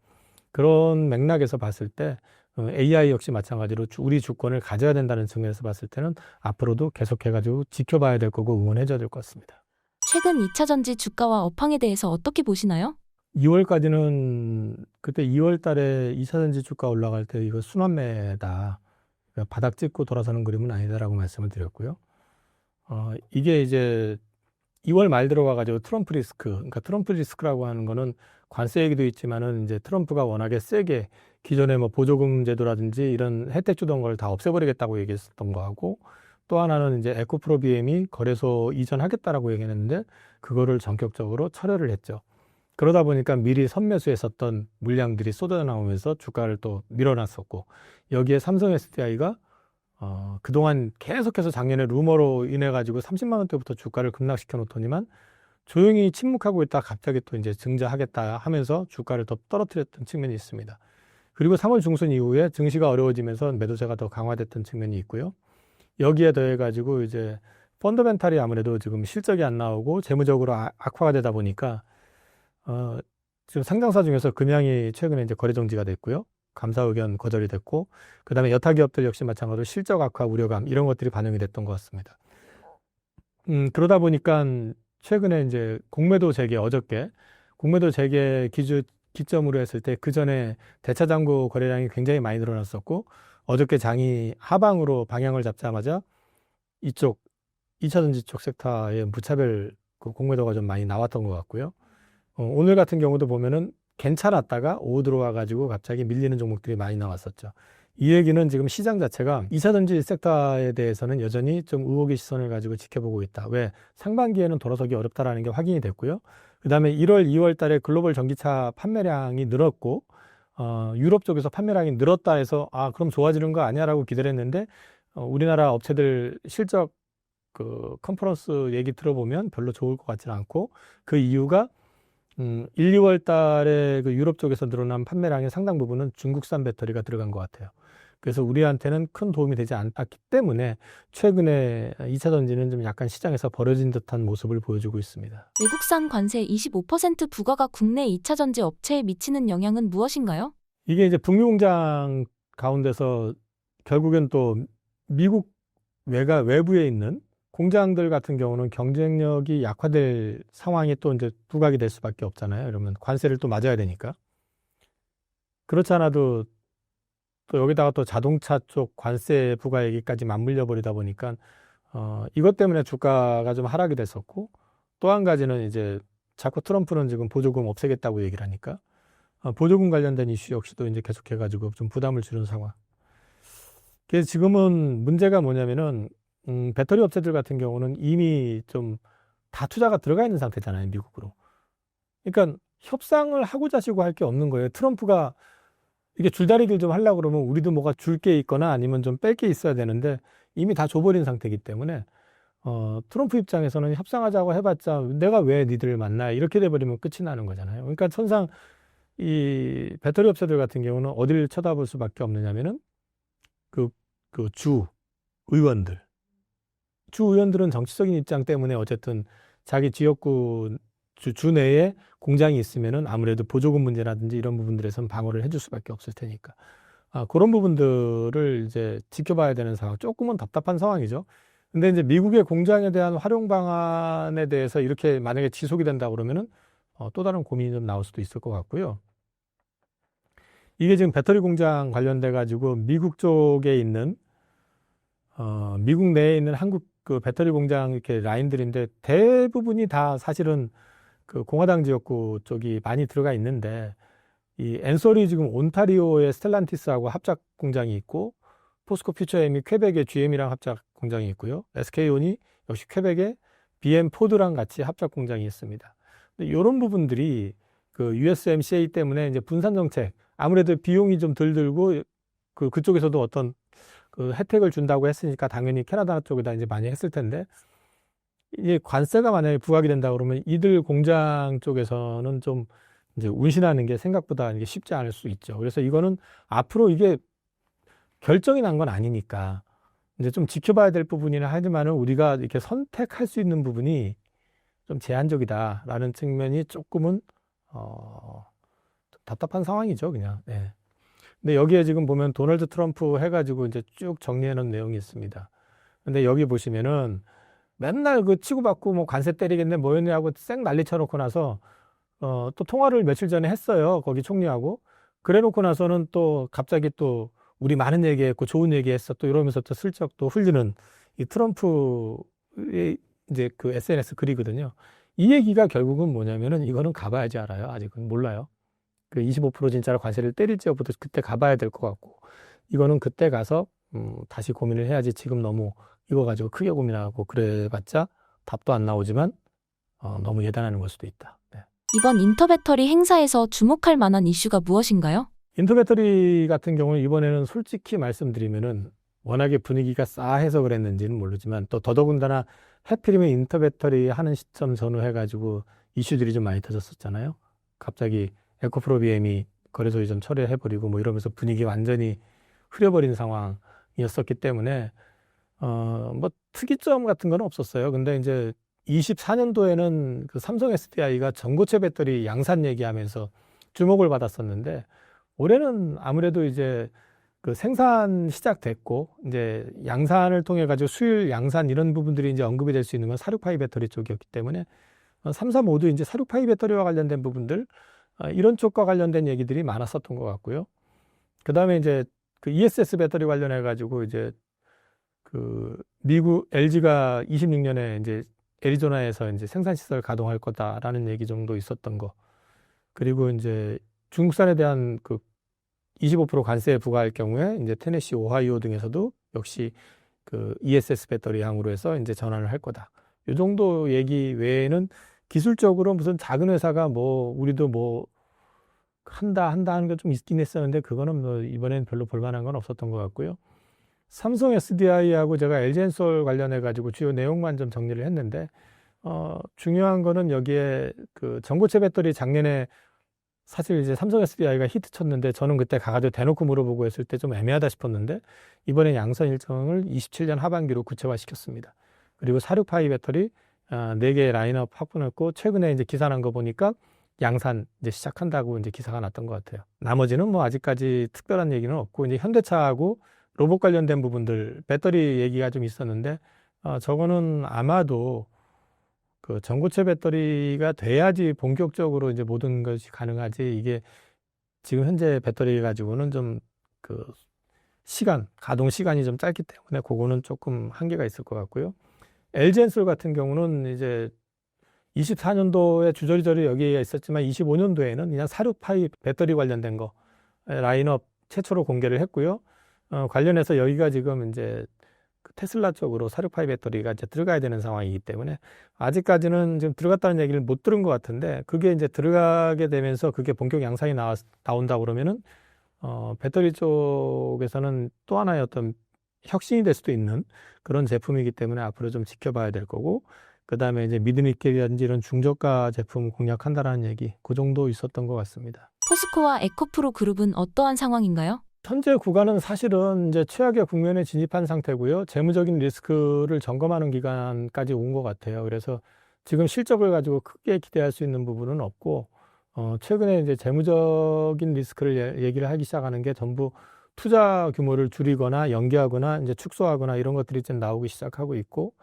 그런 맥락에서 봤을 때 AI 역시 마찬가지로 우리 주권을 가져야 된다는 측면에서 봤을 때는 앞으로도 계속해가지고 지켜봐야 될 거고 응원해줘야 될 것 같습니다. 최근 2차 전지 주가와 업황에 대해서 어떻게 보시나요? 2월까지는 그때 2월 달에 2차 전지 주가 올라갈 때 이거 순환매다. 그러니까 바닥 찍고 돌아서는 그림은 아니다라고 말씀을 드렸고요. 이게 이제 2월 말 들어가가지고 트럼프 리스크, 그러니까 트럼프 리스크라고 하는 거는 관세 얘기도 있지만은 이제 트럼프가 워낙에 세게 기존에 뭐 보조금 제도라든지 이런 혜택 주던 걸 다 없애버리겠다고 얘기했었던 거하고 또 하나는 이제 에코프로 BM이 거래소 이전하겠다라고 얘기했는데 그거를 전격적으로 철회를 했죠. 그러다 보니까 미리 선매수했었던 물량들이 쏟아 나오면서 주가를 또 밀어놨었고 여기에 삼성 SDI가 그동안 계속해서 작년에 루머로 인해 가지고 30만 원대부터 주가를 급락시켜 놓더니만 조용히 침묵하고 있다가 갑자기 또 이제 증자하겠다 하면서 주가를 더 떨어뜨렸던 측면이 있습니다. 그리고 3월 중순 이후에 증시가 어려워지면서 매도세가 더 강화됐던 측면이 있고요. 여기에 더해 가지고 이제 펀더멘탈이 아무래도 지금 실적이 안 나오고 재무적으로 악화가 되다 보니까 지금 상장사 중에서 금양이 최근에 이제 거래 정지가 됐고요. 감사 의견 거절이 됐고, 그다음에 여타 기업들 역시 마찬가지로 실적 악화 우려감 이런 것들이 반영이 됐던 것 같습니다. 그러다 보니까 최근에 이제 공매도 재개 어저께 공매도 재개 기점으로 했을 때 그 전에 대차장고 거래량이 굉장히 많이 늘어났었고, 어저께 장이 하방으로 방향을 잡자마자 이쪽 2차전지 쪽 섹터의 무차별 그 공매도가 좀 많이 나왔던 것 같고요. 오늘 같은 경우도 보면은 괜찮았다가 오후 들어와 가지고 갑자기 밀리는 종목들이 많이 나왔었죠. 이 얘기는 지금 시장 자체가 2차전지 섹터에 대해서는 여전히 좀 의혹의 시선을 가지고 지켜보고 있다. 왜? 상반기에는 돌아서기 어렵다라는 게 확인이 됐고요. 그다음에 1월, 2월 달에 글로벌 전기차 판매량이 늘었고, 유럽 쪽에서 판매량이 늘었다 해서 그럼 좋아지는 거 아니야라고 기대를 했는데, 우리나라 업체들 실적 그 컨퍼런스 얘기 들어보면 별로 좋을 것 같지는 않고, 그 이유가 1, 2월 달에 그 유럽 쪽에서 늘어난 판매량의 상당 부분은 중국산 배터리가 들어간 것 같아요. 그래서 우리한테는 큰 도움이 되지 않았기 때문에 최근에 2차 전지는 좀 약간 시장에서 버려진 듯한 모습을 보여주고 있습니다. 외국산 관세 25% 부과가 국내 2차 전지 업체에 미치는 영향은 무엇인가요? 이게 이제 북미 공장 가운데서 결국엔 또 미국 외부에 있는 공장들 같은 경우는 경쟁력이 약화될 상황이 또 이제 부각이 될 수밖에 없잖아요. 그러면 관세를 또 맞아야 되니까. 그렇지 않아도 또 여기다가 또 자동차 쪽 관세 부과 얘기까지 맞물려 버리다 보니까 이것 때문에 주가가 좀 하락이 됐었고, 또 한 가지는 이제 자꾸 트럼프는 지금 보조금 없애겠다고 얘기를 하니까 보조금 관련된 이슈 역시도 이제 계속해 가지고 좀 부담을 주는 상황. 그래서 지금은 문제가 뭐냐면은 배터리 업체들 같은 경우는 이미 좀 다 투자가 들어가 있는 상태잖아요, 미국으로. 그러니까 협상을 하고 자시고 할 게 없는 거예요. 트럼프가 이게 줄다리기를 좀 하려고 그러면 우리도 뭐가 줄 게 있거나 아니면 좀 뺄 게 있어야 되는데 이미 다 줘버린 상태이기 때문에 트럼프 입장에서는 협상하자고 해봤자 내가 왜 니들을 만나 이렇게 돼버리면 끝이 나는 거잖아요. 그러니까 천상 이 배터리 업체들 같은 경우는 어디를 쳐다볼 수밖에 없느냐면은 그 주 의원들은 정치적인 입장 때문에 어쨌든 자기 지역구 주 내에 공장이 있으면은 아무래도 보조금 문제라든지 이런 부분들에선 방어를 해줄 수밖에 없을 테니까. 그런 부분들을 이제 지켜봐야 되는 상황. 조금은 답답한 상황이죠. 근데 이제 미국의 공장에 대한 활용 방안에 대해서 이렇게 만약에 지속이 된다 그러면은 또 다른 고민이 좀 나올 수도 있을 것 같고요. 이게 지금 배터리 공장 관련돼 가지고 미국 쪽에 있는 미국 내에 있는 한국 그 배터리 공장 이렇게 라인들인데 대부분이 다 사실은 그 공화당 지역구 쪽이 많이 들어가 있는데, 이 엔솔이 지금 온타리오의 스텔란티스하고 합작 공장이 있고, 포스코 퓨처엠이 퀘벡의 GM이랑 합작 공장이 있고요. SK온이 역시 퀘벡의 BM 포드랑 같이 합작 공장이 있습니다. 근데 이런 부분들이 그 USMCA 때문에 이제 분산 정책, 아무래도 비용이 좀 덜 들고 그쪽에서도 어떤 그 혜택을 준다고 했으니까 당연히 캐나다 쪽에다 이제 많이 했을 텐데, 이게 관세가 만약에 부과가 된다 그러면 이들 공장 쪽에서는 좀 이제 운신하는 게 생각보다 이게 쉽지 않을 수 있죠. 그래서 이거는 앞으로 이게 결정이 난 건 아니니까 이제 좀 지켜봐야 될 부분이긴 하지만은 우리가 이렇게 선택할 수 있는 부분이 좀 제한적이다라는 측면이 조금은 좀 답답한 상황이죠, 그냥. 네. 근데 여기에 지금 보면 도널드 트럼프 해가지고 이제 쭉 정리해 놓은 내용이 있습니다. 근데 여기 보시면은 맨날 그 치고받고 뭐 관세 때리겠네 뭐였네 하고 쌩 난리 쳐놓고 나서 또 통화를 며칠 전에 했어요. 거기 총리하고. 그래 놓고 나서는 또 갑자기 또 우리 많은 얘기했고 좋은 얘기했어 또 이러면서 또 슬쩍 또 흘리는 이 트럼프의 이제 그 SNS 글이거든요. 이 얘기가 결국은 뭐냐면은 이거는 가봐야지 알아요. 아직은 몰라요. 그 25% 진짜로 관세를 때릴지 여부도 그때 가봐야 될 것 같고, 이거는 그때 가서 다시 고민을 해야지 지금 너무 이거 가지고 크게 고민하고 그래봤자 답도 안 나오지만 너무 예단하는 걸 수도 있다. 네. 이번 인터배터리 행사에서 주목할 만한 이슈가 무엇인가요? 인터배터리 같은 경우는 이번에는 솔직히 말씀드리면은 워낙에 분위기가 싸해서 그랬는지는 모르지만 또 더더군다나 해필이면 인터배터리 하는 시점 전후해가지고 이슈들이 좀 많이 터졌었잖아요. 갑자기 에코프로비엠이 거래소 이전 철회해버리고 뭐 이러면서 분위기 완전히 흐려버린 상황이었었기 때문에 뭐 특이점 같은 건 없었어요. 근데 이제 24년도에는 그 삼성 SDI가 전고체 배터리 양산 얘기하면서 주목을 받았었는데 올해는 아무래도 이제 그 생산 시작됐고 이제 양산을 통해 가지고 수율 양산 이런 부분들이 이제 언급이 될 수 있는 건 46파이 배터리 쪽이었기 때문에 3, 4 모두 이제 46파이 배터리와 관련된 부분들 이런 쪽과 관련된 얘기들이 많았었던 것 같고요. 그다음에 이제 그 ESS 배터리 관련해 가지고 이제 그 미국 LG가 26년에 이제 애리조나에서 이제 생산 시설 가동할 거다라는 얘기 정도 있었던 거. 그리고 이제 중국산에 대한 그 25% 관세 부과할 경우에 이제 테네시, 오하이오 등에서도 역시 그 ESS 배터리 향으로 해서 이제 전환을 할 거다. 이 정도 얘기 외에는 기술적으로 무슨 작은 회사가 뭐 우리도 뭐 한다 하는 게 좀 있긴 했었는데 그거는 뭐 이번엔 별로 볼만한 건 없었던 것 같고요. 삼성 SDI하고 제가 LG엔솔 관련해 가지고 주요 내용만 좀 정리를 했는데 중요한 거는 여기에 그 전고체 배터리 작년에 사실 이제 삼성 SDI가 히트 쳤는데 저는 그때 가가지고 대놓고 물어보고 했을 때 좀 애매하다 싶었는데 이번에 양산 일정을 27년 하반기로 구체화시켰습니다. 그리고 46파이 배터리 4개의 라인업 확보했고 최근에 이제 기사 난 거 보니까 양산 이제 시작한다고 이제 기사가 났던 것 같아요. 나머지는 뭐 아직까지 특별한 얘기는 없고 이제 현대차하고 로봇 관련된 부분들 배터리 얘기가 좀 있었는데 저거는 아마도 그 전고체 배터리가 돼야지 본격적으로 이제 모든 것이 가능하지 이게 지금 현재 배터리 가지고는 좀 그 가동 시간이 좀 짧기 때문에 그거는 조금 한계가 있을 것 같고요. LG엔솔 같은 경우는 이제 24년도에 주저리저리 여기에 있었지만 25년도에는 그냥 46파이 배터리 관련된 거 라인업 최초로 공개를 했고요. 관련해서 여기가 지금 이제 그 테슬라 쪽으로 46파이 배터리가 이제 들어가야 되는 상황이기 때문에 아직까지는 지금 들어갔다는 얘기를 못 들은 것 같은데 그게 이제 들어가게 되면서 그게 본격 양산이 나온다 그러면은 배터리 쪽에서는 또 하나의 어떤 혁신이 될 수도 있는 그런 제품이기 때문에 앞으로 좀 지켜봐야 될 거고 그다음에 이제 믿음있게라든지 이런 중저가 제품 공략한다라는 얘기 그 정도 있었던 것 같습니다. 포스코와 에코프로 그룹은 어떠한 상황인가요? 현재 구간은 사실은 이제 최악의 국면에 진입한 상태고요. 재무적인 리스크를 점검하는 기간까지 온 것 같아요. 그래서 지금 실적을 가지고 크게 기대할 수 있는 부분은 없고, 최근에 이제 재무적인 리스크를 얘기를 하기 시작하는 게 전부 투자 규모를 줄이거나 연기하거나 이제 축소하거나 이런 것들이 좀 나오기 시작하고 있고,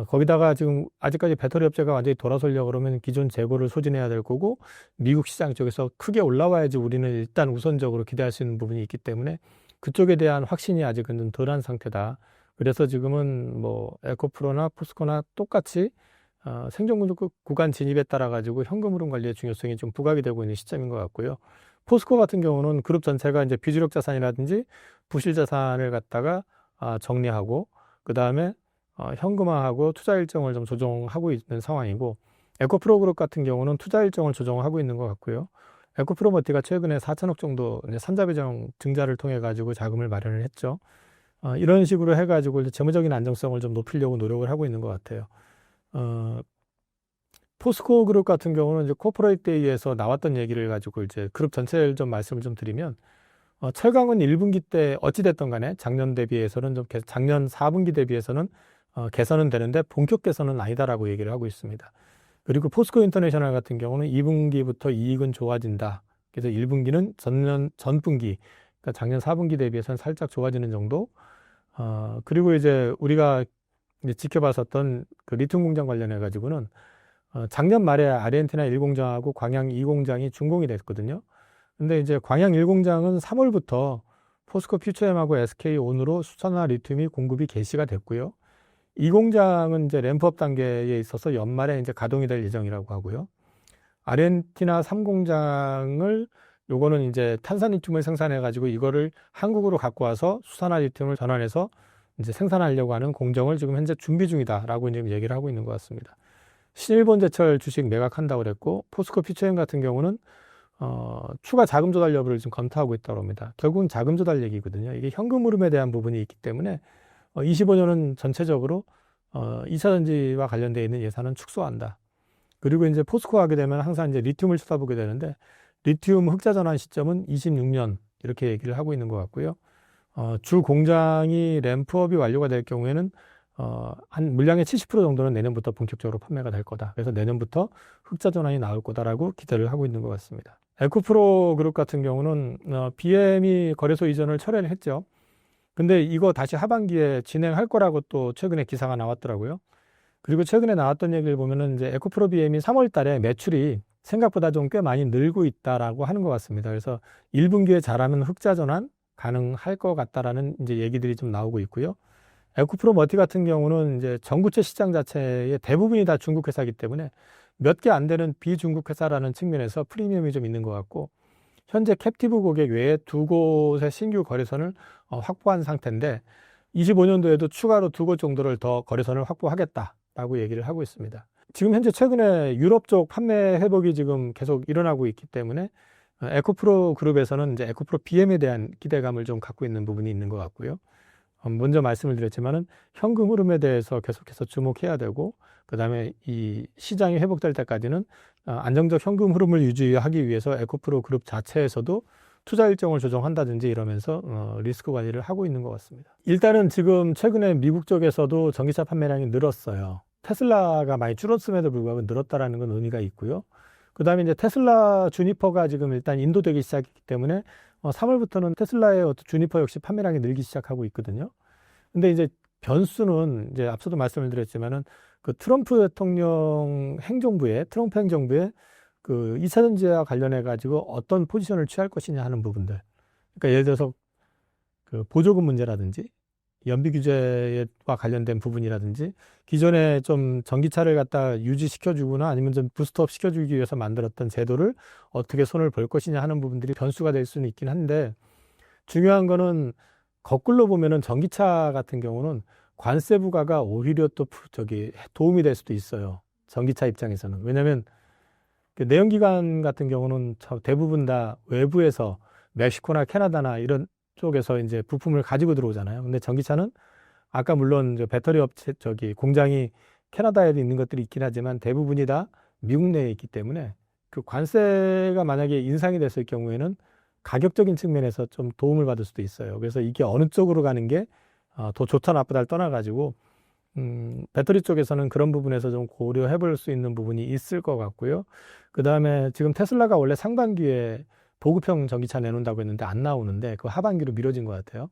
거기다가 지금 아직까지 배터리 업체가 완전히 돌아서려고 그러면 기존 재고를 소진해야 될 거고 미국 시장 쪽에서 크게 올라와야지 우리는 일단 우선적으로 기대할 수 있는 부분이 있기 때문에 그쪽에 대한 확신이 아직은 좀 덜한 상태다. 그래서 지금은 뭐 에코프로나 포스코나 똑같이 생존 구간 진입에 따라 가지고 현금 흐름 관리의 중요성이 좀 부각이 되고 있는 시점인 것 같고요. 포스코 같은 경우는 그룹 전체가 이제 비주력 자산이라든지 부실 자산을 갖다가 정리하고 그 다음에 현금화하고 투자 일정을 좀 조정하고 있는 상황이고 에코프로 그룹 같은 경우는 투자 일정을 조정하고 있는 것 같고요. 에코프로머티가 최근에 4천억 정도 산자배정 증자를 통해 가지고 자금을 마련을 했죠. 이런 식으로 해가지고 재무적인 안정성을 좀 높이려고 노력을 하고 있는 것 같아요. 포스코 그룹 같은 경우는 이제 코퍼레이트 데이에서 나왔던 얘기를 가지고 이제 그룹 전체를 좀 말씀을 좀 드리면 철강은 1분기 때 어찌됐든 간에 작년 대비해서는 좀 작년 4분기 대비해서는 개선은 되는데 본격 개선은 아니다라고 얘기를 하고 있습니다. 그리고 포스코 인터내셔널 같은 경우는 2분기부터 이익은 좋아진다. 그래서 1분기는 전분기, 그러니까 작년 4분기 대비해서는 살짝 좋아지는 정도. 그리고 이제 우리가 이제 지켜봤었던 그 리튬 공장 관련해 가지고는 작년 말에 아르헨티나 1공장하고 광양 2공장이 준공이 됐거든요. 근데 이제 광양 1공장은 3월부터 포스코 퓨처엠하고 SK온으로 수산화 리튬이 공급이 개시가 됐고요. 이 공장은 이제 램프업 단계에 있어서 연말에 이제 가동이 될 예정이라고 하고요. 아르헨티나 3공장을 요거는 이제 탄산리튬을 생산해 가지고 이거를 한국으로 갖고 와서 수산화 리튬을 전환해서 이제 생산하려고 하는 공정을 지금 현재 준비 중이다라고 지금 얘기를 하고 있는 것 같습니다. 신일본제철 주식 매각한다고 그랬고 포스코 퓨처엠 같은 경우는 추가 자금 조달 여부를 지금 검토하고 있다고 합니다. 결국은 자금 조달 얘기거든요. 이게 현금 흐름에 대한 부분이 있기 때문에 25년은 전체적으로 2차 전지와 관련되어 있는 예산은 축소한다. 그리고 이제 포스코 하게 되면 항상 이제 리튬을 쳐다보게 되는데 리튬 흑자 전환 시점은 26년 이렇게 얘기를 하고 있는 것 같고요. 주 공장이 램프업이 완료가 될 경우에는 한 물량의 70% 정도는 내년부터 본격적으로 판매가 될 거다. 그래서 내년부터 흑자 전환이 나올 거다라고 기대를 하고 있는 것 같습니다. 에코프로 그룹 같은 경우는 BM이 거래소 이전을 철회를 했죠. 근데 이거 다시 하반기에 진행할 거라고 또 최근에 기사가 나왔더라고요. 그리고 최근에 나왔던 얘기를 보면은 이제 에코프로 BM이 3월 달에 매출이 생각보다 좀 꽤 많이 늘고 있다라고 하는 것 같습니다. 그래서 1분기에 잘하면 흑자 전환 가능할 것 같다라는 이제 얘기들이 좀 나오고 있고요. 에코프로 머티 같은 경우는 이제 전구체 시장 자체의 대부분이 다 중국 회사이기 때문에 몇 개 안 되는 비중국 회사라는 측면에서 프리미엄이 좀 있는 것 같고, 현재 캡티브 고객 외에 2곳의 신규 거래선을 확보한 상태인데 25년도에도 추가로 2곳 정도를 더 거래선을 확보하겠다라고 얘기를 하고 있습니다. 지금 현재 최근에 유럽 쪽 판매 회복이 지금 계속 일어나고 있기 때문에 에코프로 그룹에서는 이제 에코프로 BM에 대한 기대감을 좀 갖고 있는 부분이 있는 것 같고요. 먼저 말씀을 드렸지만은 현금 흐름에 대해서 계속해서 주목해야 되고, 그다음에 이 시장이 회복될 때까지는 안정적 현금 흐름을 유지하기 위해서 에코프로 그룹 자체에서도 투자 일정을 조정한다든지 이러면서 리스크 관리를 하고 있는 것 같습니다. 일단은 지금 최근에 미국 쪽에서도 전기차 판매량이 늘었어요. 테슬라가 많이 줄었음에도 불구하고 늘었다라는 건 의미가 있고요. 그다음에 이제 테슬라 주니퍼가 지금 일단 인도되기 시작했기 때문에 3월부터는 테슬라의 어떤 주니퍼 역시 판매량이 늘기 시작하고 있거든요. 근데 이제 변수는 이제 앞서도 말씀을 드렸지만은 그 트럼프 행정부의 그 2차 전지와 관련해 가지고 어떤 포지션을 취할 것이냐 하는 부분들. 그러니까 예를 들어서 그 보조금 문제라든지 연비 규제와 관련된 부분이라든지 기존에 좀 전기차를 갖다 유지시켜주거나 아니면 좀 부스트업 시켜주기 위해서 만들었던 제도를 어떻게 손을 볼 것이냐 하는 부분들이 변수가 될 수는 있긴 한데, 중요한 거는 거꾸로 보면은 전기차 같은 경우는 관세 부과가 오히려 또 도움이 될 수도 있어요. 전기차 입장에서는. 왜냐하면 그 내연기관 같은 경우는 대부분 다 외부에서 멕시코나 캐나다나 이런 쪽에서 이제 부품을 가지고 들어오잖아요. 근데 전기차는 아까 물론 배터리 업체 공장이 캐나다에도 있는 것들이 있긴 하지만 대부분이 다 미국 내에 있기 때문에 그 관세가 만약에 인상이 됐을 경우에는 가격적인 측면에서 좀 도움을 받을 수도 있어요. 그래서 이게 어느 쪽으로 가는 게 더 좋다 나쁘다를 떠나가지고 배터리 쪽에서는 그런 부분에서 좀 고려해 볼 수 있는 부분이 있을 것 같고요. 그 다음에 지금 테슬라가 원래 상반기에 보급형 전기차 내놓는다고 했는데 안 나오는데 그 하반기로 미뤄진 것 같아요.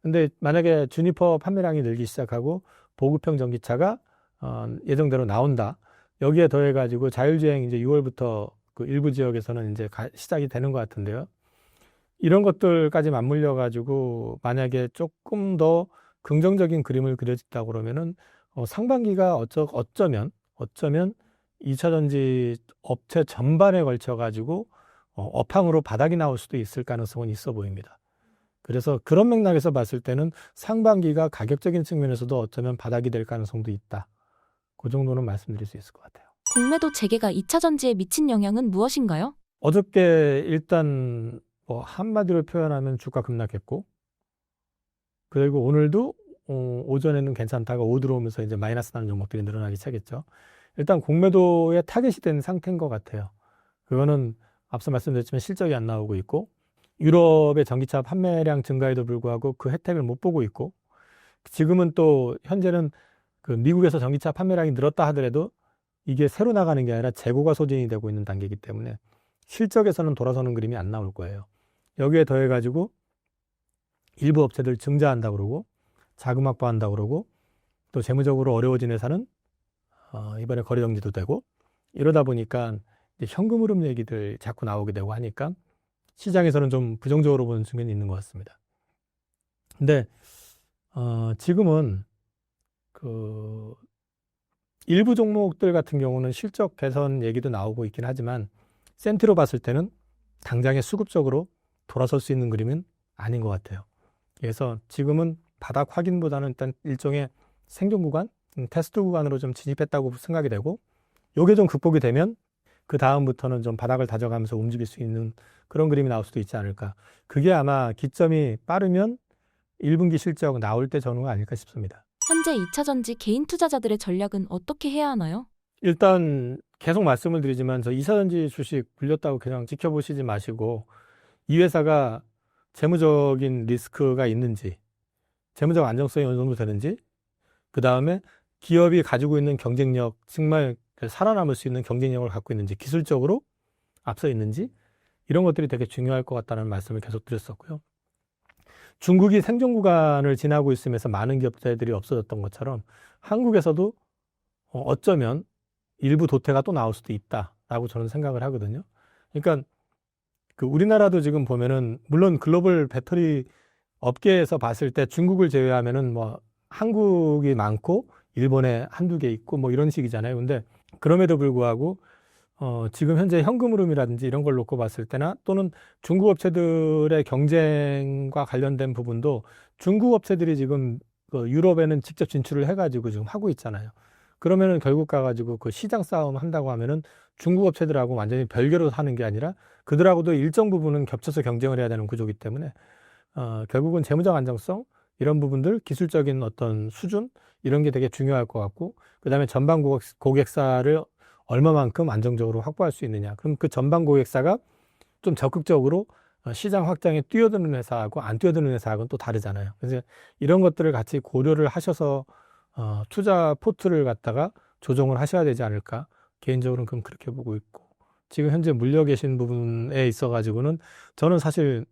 근데 만약에 주니퍼 판매량이 늘기 시작하고 보급형 전기차가 예정대로 나온다. 여기에 더해가지고 자율주행 이제 6월부터 그 일부 지역에서는 이제 시작이 되는 것 같은데요. 이런 것들까지 맞물려 가지고 만약에 조금 더 긍정적인 그림을 그려진다고 그러면은 상반기가 어쩌면 2차 전지 업체 전반에 걸쳐 가지고 업황으로 바닥이 나올 수도 있을 가능성은 있어 보입니다. 그래서 그런 맥락에서 봤을 때는 상반기가 가격적인 측면에서도 어쩌면 바닥이 될 가능성도 있다. 그 정도는 말씀드릴 수 있을 것 같아요. 공매도 재개가 2차 전지에 미친 영향은 무엇인가요? 어저께 일단 한마디로 표현하면 주가 급락했고, 그리고 오늘도 오전에는 괜찮다가 오후 들어오면서 이제 마이너스 나는 종목들이 늘어나기 시작했죠. 일단 공매도에 타겟이 된 상태인 것 같아요. 그거는 앞서 말씀드렸지만 실적이 안 나오고 있고, 유럽의 전기차 판매량 증가에도 불구하고 그 혜택을 못 보고 있고, 지금은 또 현재는 그 미국에서 전기차 판매량이 늘었다 하더라도 이게 새로 나가는 게 아니라 재고가 소진이 되고 있는 단계이기 때문에 실적에서는 돌아서는 그림이 안 나올 거예요. 여기에 더해가지고 일부 업체들 증자한다 그러고 자금 확보한다 그러고 또 재무적으로 어려워진 회사는 이번에 거래 정지도 되고, 이러다 보니까 이제 현금 흐름 얘기들 자꾸 나오게 되고 하니까 시장에서는 좀 부정적으로 보는 측면이 있는 것 같습니다. 근데 지금은 그 일부 종목들 같은 경우는 실적 개선 얘기도 나오고 있긴 하지만 센트로 봤을 때는 당장에 수급적으로 돌아설 수 있는 그림은 아닌 것 같아요. 그래서 지금은 바닥 확인보다는 일단 일종의 생존 구간, 테스트 구간으로 좀 진입했다고 생각이 되고, 요게 좀 극복이 되면 그 다음부터는 좀 바닥을 다져가면서 움직일 수 있는 그런 그림이 나올 수도 있지 않을까. 그게 아마 기점이 빠르면 1분기 실적 나올 때 전후가 아닐까 싶습니다. 현재 2차 전지 개인 투자자들의 전략은 어떻게 해야 하나요? 일단 계속 말씀을 드리지만 저 2차 전지 주식 불렸다고 그냥 지켜보시지 마시고, 이 회사가 재무적인 리스크가 있는지, 재무적 안정성이 어느 정도 되는지, 그 다음에 기업이 가지고 있는 경쟁력, 정말 살아남을 수 있는 경쟁력을 갖고 있는지, 기술적으로 앞서 있는지, 이런 것들이 되게 중요할 것 같다는 말씀을 계속 드렸었고요. 중국이 생존 구간을 지나고 있으면서 많은 기업체들이 없어졌던 것처럼 한국에서도 어쩌면 일부 도태가 또 나올 수도 있다라고 저는 생각을 하거든요. 그러니까 그 우리나라도 지금 보면은 물론 글로벌 배터리 업계에서 봤을 때 중국을 제외하면은 뭐 한국이 많고 일본에 한두 개 있고 뭐 이런 식이잖아요. 근데 그럼에도 불구하고 지금 현재 현금 흐름이라든지 이런 걸 놓고 봤을 때나 또는 중국 업체들의 경쟁과 관련된 부분도 중국 업체들이 지금 그 유럽에는 직접 진출을 해가지고 지금 하고 있잖아요. 그러면은 결국 가가지고 그 시장 싸움 한다고 하면은 중국 업체들하고 완전히 별개로 하는 게 아니라 그들하고도 일정 부분은 겹쳐서 경쟁을 해야 되는 구조이기 때문에 결국은 재무적 안정성 이런 부분들 기술적인 어떤 수준 이런 게 되게 중요할 것 같고 그다음에 전방 고객사를 얼마만큼 안정적으로 확보할 수 있느냐. 그럼 그 전방 고객사가 좀 적극적으로 시장 확장에 뛰어드는 회사하고 안 뛰어드는 회사하고는 또 다르잖아요. 그래서 이런 것들을 같이 고려를 하셔서 투자 포트를 갖다가 조정을 하셔야 되지 않을까. 개인적으로는 그럼 그렇게 보고 있고 지금 현재 물려 계신 부분에 있어 가지고는 저는 사실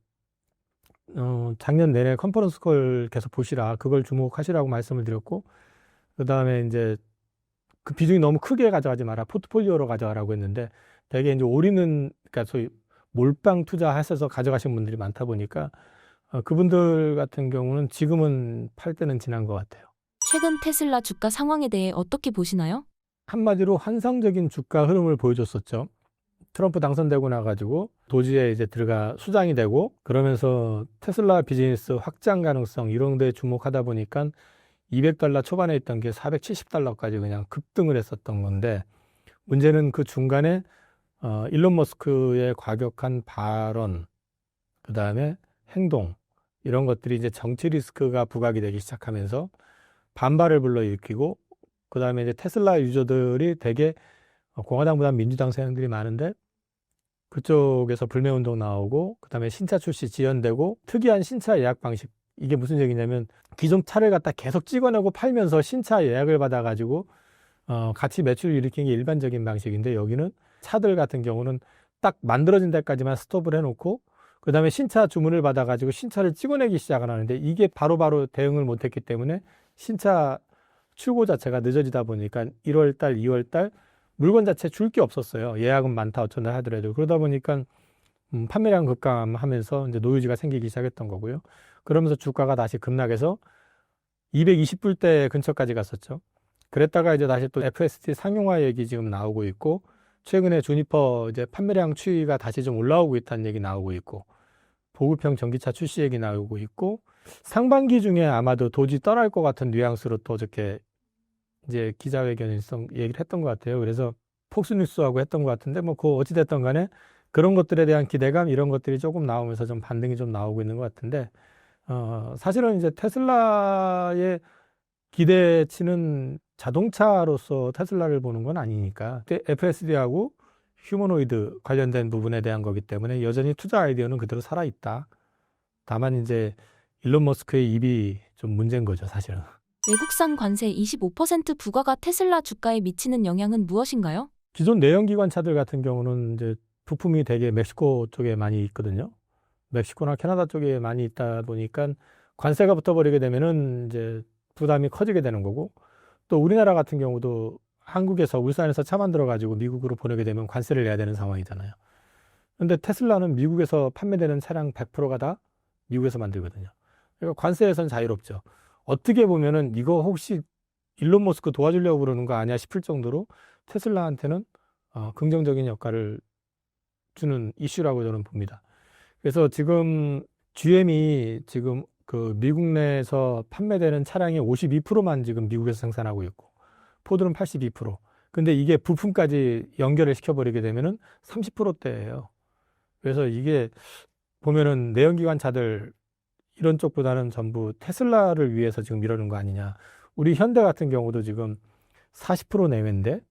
작년 내내 컨퍼런스 콜 계속 보시라 그걸 주목하시라고 말씀을 드렸고 그다음에 이제 그 비중이 너무 크게 가져가지 마라 포트폴리오로 가져가라고 했는데 되게 이제 올인은 그러니까 소위 몰빵 투자하셔서 가져가신 분들이 많다 보니까 그분들 같은 경우는 지금은 팔 때는 지난 것 같아요. 최근 테슬라 주가 상황에 대해 어떻게 보시나요? 한마디로 환상적인 주가 흐름을 보여줬었죠. 트럼프 당선되고 나가지고 도지에 이제 들어가 수장이 되고 그러면서 테슬라 비즈니스 확장 가능성 이런 데에 주목하다 보니까 $200 초반에 있던 게 $470까지 그냥 급등을 했었던 건데 문제는 그 중간에 일론 머스크의 과격한 발언, 그 다음에 행동 이런 것들이 이제 정치 리스크가 부각이 되기 시작하면서 반발을 불러일으키고 그 다음에 이제 테슬라 유저들이 되게 공화당보다 민주당 세력들이 많은데 그쪽에서 불매운동 나오고 그 다음에 신차 출시 지연되고 특이한 신차 예약 방식 이게 무슨 얘기냐면 기존 차를 갖다 계속 찍어내고 팔면서 신차 예약을 받아가지고 같이 매출을 일으키는 게 일반적인 방식인데 여기는 차들 같은 경우는 딱 만들어진 데까지만 스톱을 해놓고 그 다음에 신차 주문을 받아가지고 신차를 찍어내기 시작을 하는데 이게 바로바로 대응을 못했기 때문에 신차 출고 자체가 늦어지다 보니까 1월달, 2월달 물건 자체 줄 게 없었어요. 예약은 많다 어쩐다 하더라도 그러다 보니까 판매량 급감하면서 이제 노이즈가 생기기 시작했던 거고요. 그러면서 주가가 다시 급락해서 220불대 근처까지 갔었죠. 그랬다가 이제 다시 또 FSD 상용화 얘기 지금 나오고 있고 최근에 주니퍼 이제 판매량 추이가 다시 좀 올라오고 있다는 얘기 나오고 있고 보급형 전기차 출시 얘기 나오고 있고 상반기 중에 아마도 도지 떠날 것 같은 뉘앙스로 또 어저께 이제 기자회견에서 얘기를 했던 것 같아요. 그래서 폭스뉴스하고 했던 것 같은데 뭐 그 어찌 됐던 간에 그런 것들에 대한 기대감 이런 것들이 조금 나오면서 좀 반등이 좀 나오고 있는 것 같은데 사실은 이제 테슬라의 기대치는 자동차로서 테슬라를 보는 건 아니니까 FSD하고 휴머노이드 관련된 부분에 대한 거기 때문에 여전히 투자 아이디어는 그대로 살아있다. 다만 이제 일론 머스크의 입이 좀 문제인 거죠, 사실은. 외국산 관세 25% 부과가 테슬라 주가에 미치는 영향은 무엇인가요? 기존 내연기관 차들 같은 경우는 이제 부품이 되게 멕시코 쪽에 많이 있거든요. 멕시코나 캐나다 쪽에 많이 있다 보니까 관세가 붙어버리게 되면은 이제 부담이 커지게 되는 거고 또 우리나라 같은 경우도 한국에서 울산에서 차 만들어 가지고 미국으로 보내게 되면 관세를 내야 되는 상황이잖아요. 근데 테슬라는 미국에서 판매되는 차량 100%가 다 미국에서 만들거든요. 그러니까 관세에선 자유롭죠. 어떻게 보면은 이거 혹시 일론 머스크 도와주려고 그러는 거 아니야 싶을 정도로 테슬라한테는 긍정적인 역할을 주는 이슈라고 저는 봅니다. 그래서 지금 GM이 지금 그 미국 내에서 판매되는 차량의 52%만 지금 미국에서 생산하고 있고 포드는 82%. 근데 이게 부품까지 연결을 시켜버리게 되면은 30%대예요. 그래서 이게 보면은 내연기관 차들 이런 쪽보다는 전부 테슬라를 위해서 지금 이러는 거 아니냐. 우리 현대 같은 경우도 지금 40% 내외인데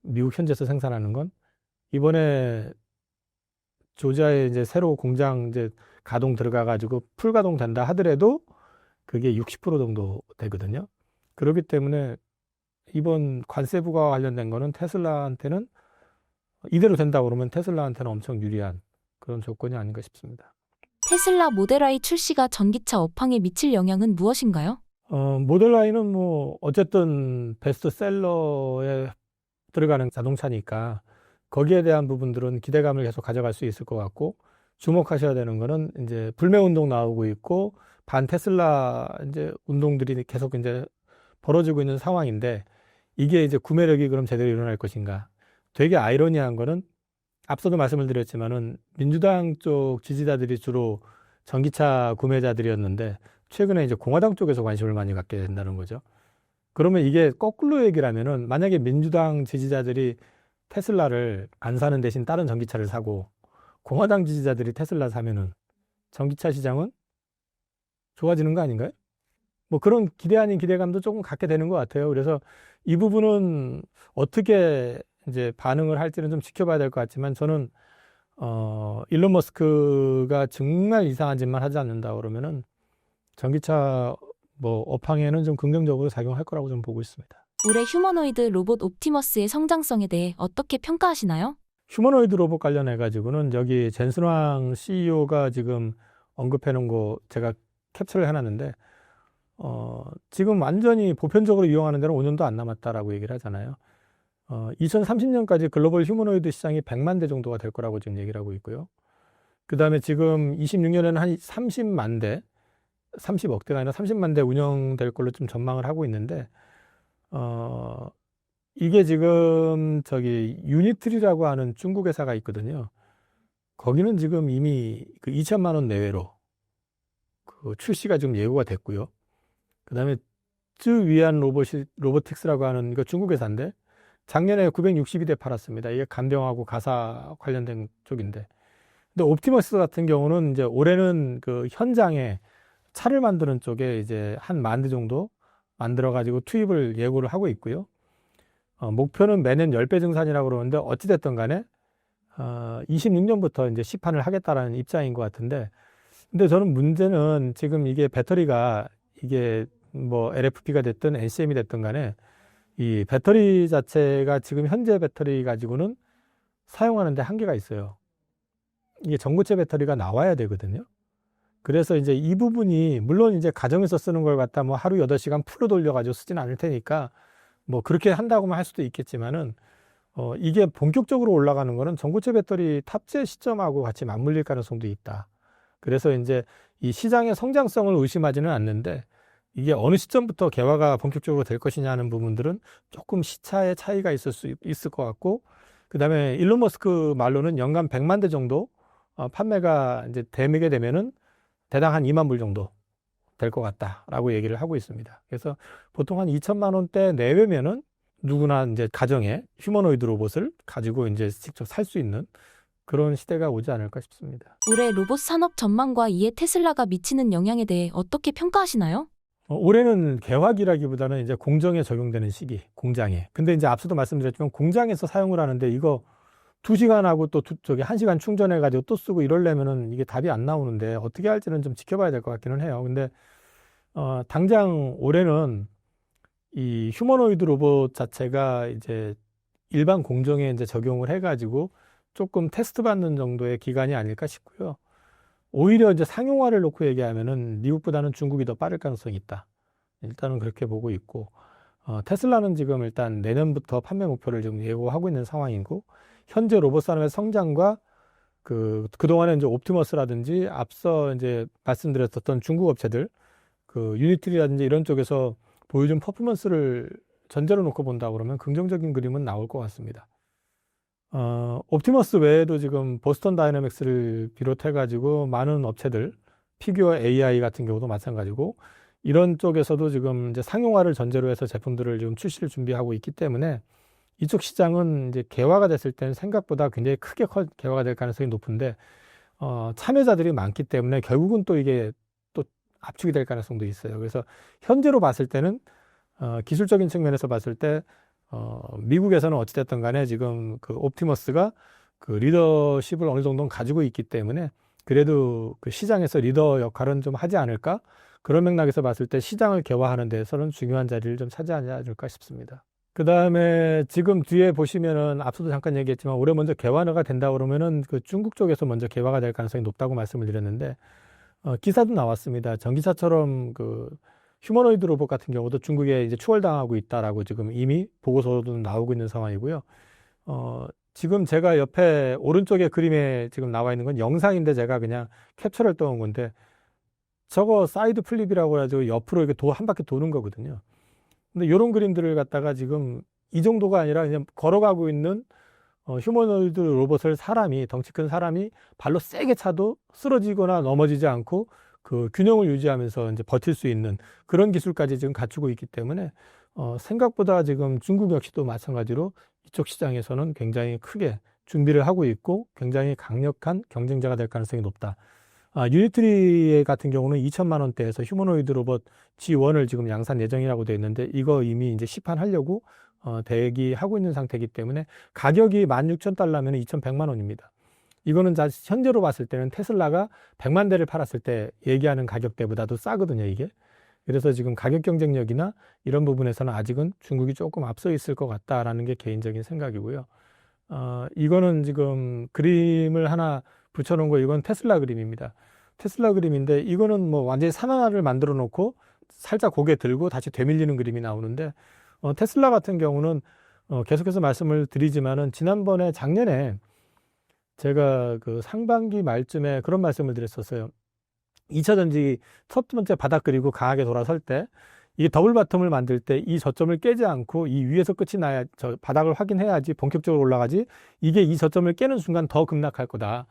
미국 현지에서 생산하는 건 이번에 조지아에 이제 새로 공장 이제 가동 들어가가지고 풀 가동 된다 하더라도 그게 60% 정도 되거든요. 그렇기 때문에 이번 관세 부과와 관련된 거는 테슬라한테는 이대로 된다고 그러면 테슬라한테는 엄청 유리한 그런 조건이 아닌가 싶습니다. 테슬라 모델 Y 출시가 전기차 업황에 미칠 영향은 무엇인가요? 모델 Y는 뭐 어쨌든 베스트셀러에 들어가는 자동차니까 거기에 대한 부분들은 기대감을 계속 가져갈 수 있을 것 같고, 주목하셔야 되는 거는 이제 불매 운동 나오고 있고 반 테슬라 이제 운동들이 계속 이제 벌어지고 있는 상황인데, 이게 이제 구매력이 그럼 제대로 일어날 것인가? 되게 아이러니한 거는 앞서도 말씀을 드렸지만은 민주당 쪽 지지자들이 주로 전기차 구매자들이었는데 최근에 이제 공화당 쪽에서 관심을 많이 갖게 된다는 거죠. 그러면 이게 거꾸로 얘기를 하면은 만약에 민주당 지지자들이 테슬라를 안 사는 대신 다른 전기차를 사고 공화당 지지자들이 테슬라 사면은 전기차 시장은 좋아지는 거 아닌가요? 뭐 그런 기대 아닌 기대감도 조금 갖게 되는 것 같아요. 그래서 이 부분은 어떻게 이제 반응을 할지는 좀 지켜봐야 될 것 같지만, 저는 일론 머스크가 정말 이상한 짓만 하지 않는다 그러면은 전기차 뭐 업황에는 좀 긍정적으로 작용할 거라고 좀 보고 있습니다. 올해 휴머노이드 로봇 옵티머스의 성장성에 대해 어떻게 평가하시나요? 휴머노이드 로봇 관련해 가지고는 여기 젠슨왕 CEO가 지금 언급해 놓은 거 제가 캡처를 해놨는데, 지금 완전히 보편적으로 이용하는 데는 5년도 안 남았다라고 얘기를 하잖아요. 2030년까지 글로벌 휴머노이드 시장이 100만 대 정도가 될 거라고 지금 얘기를 하고 있고요. 그 다음에 지금 26년에는 한 30만 대, 30억 대가 아니라 30만 대 운영될 걸로 좀 전망을 하고 있는데, 이게 지금 저기 유니트리라고 하는 중국 회사가 있거든요. 거기는 지금 이미 그 2천만 원 내외로 그 출시가 지금 예고가 됐고요. 그 다음에 쯔위안 로보틱스라고 하는 이거 중국 회사인데 작년에 962대 팔았습니다. 이게 간병하고 가사 관련된 쪽인데, 근데 옵티머스 같은 경우는 이제 올해는 그 현장에 차를 만드는 쪽에 이제 한 10,000대 정도 만들어 가지고 투입을 예고를 하고 있고요. 목표는 매년 10배 증산이라고 그러는데 어찌됐든 간에 26년부터 이제 시판을 하겠다라는 입장인 것 같은데, 근데 저는 문제는 지금 이게 배터리가 이게 뭐 LFP가 됐든 NCM이 됐든 간에 이 배터리 자체가 지금 현재 배터리 가지고는 사용하는데 한계가 있어요. 이게 전고체 배터리가 나와야 되거든요. 그래서 이제 이 부분이 물론 이제 가정에서 쓰는 걸 갖다 뭐 하루 8시간 풀로 돌려가지고 쓰진 않을 테니까 뭐 그렇게 한다고만 할 수도 있겠지만은 이게 본격적으로 올라가는 거는 전고체 배터리 탑재 시점하고 같이 맞물릴 가능성도 있다. 그래서 이제 이 시장의 성장성을 의심하지는 않는데, 이게 어느 시점부터 개화가 본격적으로 될 것이냐 하는 부분들은 조금 시차의 차이가 있을 것 같고, 그 다음에 일론 머스크 말로는 연간 100만 대 정도 판매가 이제 되게 되면은 대당 한 2만 불 정도 될 것 같다라고 얘기를 하고 있습니다. 그래서 보통 한 2천만 원대 내외면은 누구나 이제 가정에 휴머노이드 로봇을 가지고 이제 직접 살 수 있는 그런 시대가 오지 않을까 싶습니다. 올해 로봇 산업 전망과 이에 테슬라가 미치는 영향에 대해 어떻게 평가하시나요? 올해는 개화기라기보다는 이제 공정에 적용되는 시기, 공장에. 근데 이제 앞서도 말씀드렸지만 공장에서 사용을 하는데 이거 2시간 하고 또 저기 1시간 충전해가지고 또 쓰고 이러려면은 이게 답이 안 나오는데 어떻게 할지는 좀 지켜봐야 될 것 같기는 해요. 근데 당장 올해는 이 휴머노이드 로봇 자체가 이제 일반 공정에 이제 적용을 해가지고 조금 테스트 받는 정도의 기간이 아닐까 싶고요. 오히려 이제 상용화를 놓고 얘기하면은 미국보다는 중국이 더 빠를 가능성이 있다. 일단은 그렇게 보고 있고, 테슬라는 지금 일단 내년부터 판매 목표를 지금 예고하고 있는 상황이고, 현재 로봇 산업의 성장과 그동안에 이제 옵티머스라든지 앞서 이제 말씀드렸었던 중국 업체들, 그 유니트리라든지 이런 쪽에서 보여준 퍼포먼스를 전제로 놓고 본다 그러면 긍정적인 그림은 나올 것 같습니다. 옵티머스 외에도 지금 보스턴 다이내믹스를 비롯해가지고 많은 업체들, 피규어 AI 같은 경우도 마찬가지고, 이런 쪽에서도 지금 이제 상용화를 전제로 해서 제품들을 지금 출시를 준비하고 있기 때문에 이쪽 시장은 이제 개화가 됐을 때는 생각보다 굉장히 크게 개화가 될 가능성이 높은데, 참여자들이 많기 때문에 결국은 또 이게 또 압축이 될 가능성도 있어요. 그래서 현재로 봤을 때는 기술적인 측면에서 봤을 때 미국에서는 어찌됐든 간에 지금 그 옵티머스가 그 리더십을 어느 정도는 가지고 있기 때문에 그래도 그 시장에서 리더 역할은 좀 하지 않을까? 그런 맥락에서 봤을 때 시장을 개화하는 데서는 중요한 자리를 좀 차지하지 않을까 싶습니다. 그 다음에 지금 뒤에 보시면은 앞서도 잠깐 얘기했지만 올해 먼저 개화가 된다 그러면은 그 중국 쪽에서 먼저 개화가 될 가능성이 높다고 말씀을 드렸는데 기사도 나왔습니다. 전기차처럼 그 휴머노이드 로봇 같은 경우도 중국에 이제 추월당하고 있다라고 지금 이미 보고서도 나오고 있는 상황이고요. 지금 제가 옆에 오른쪽에 그림에 지금 나와 있는 건 영상인데 제가 그냥 캡처를 했던 건데 저거 사이드 플립이라고 해가지고 옆으로 이렇게 한 바퀴 도는 거거든요. 근데 이런 그림들을 갖다가 지금 이 정도가 아니라 그냥 걸어가고 있는 휴머노이드 로봇을 덩치 큰 사람이 발로 세게 차도 쓰러지거나 넘어지지 않고 그 균형을 유지하면서 이제 버틸 수 있는 그런 기술까지 지금 갖추고 있기 때문에 생각보다 지금 중국 역시도 마찬가지로 이쪽 시장에서는 굉장히 크게 준비를 하고 있고 굉장히 강력한 경쟁자가 될 가능성이 높다. 유니트리 같은 경우는 2천만 원대에서 휴머노이드 로봇 G1을 지금 양산 예정이라고 되어 있는데 이거 이미 이제 시판하려고 대기하고 있는 상태이기 때문에 가격이 16,000달러면 2,100만 원입니다. 이거는 현재로 봤을 때는 테슬라가 100만 대를 팔았을 때 얘기하는 가격대보다도 싸거든요, 이게. 그래서 지금 가격 경쟁력이나 이런 부분에서는 아직은 중국이 조금 앞서 있을 것 같다라는 게 개인적인 생각이고요. 이거는 지금 그림을 하나 붙여놓은 거, 이건 테슬라 그림입니다. 테슬라 그림인데 이거는 뭐 완전히 산 하나를 만들어 놓고 살짝 고개 들고 다시 되밀리는 그림이 나오는데 테슬라 같은 경우는 계속해서 말씀을 드리지만은 작년에 제가 그 상반기 말쯤에 그런 말씀을 드렸었어요. 2차 전지 첫 번째 바닥 그리고 강하게 돌아설 때 이 더블 바텀을 만들 때 이 저점을 깨지 않고 이 위에서 끝이 나야 저 바닥을 확인해야지 본격적으로 올라가지, 이게 이 저점을 깨는 순간 더 급락할 거다.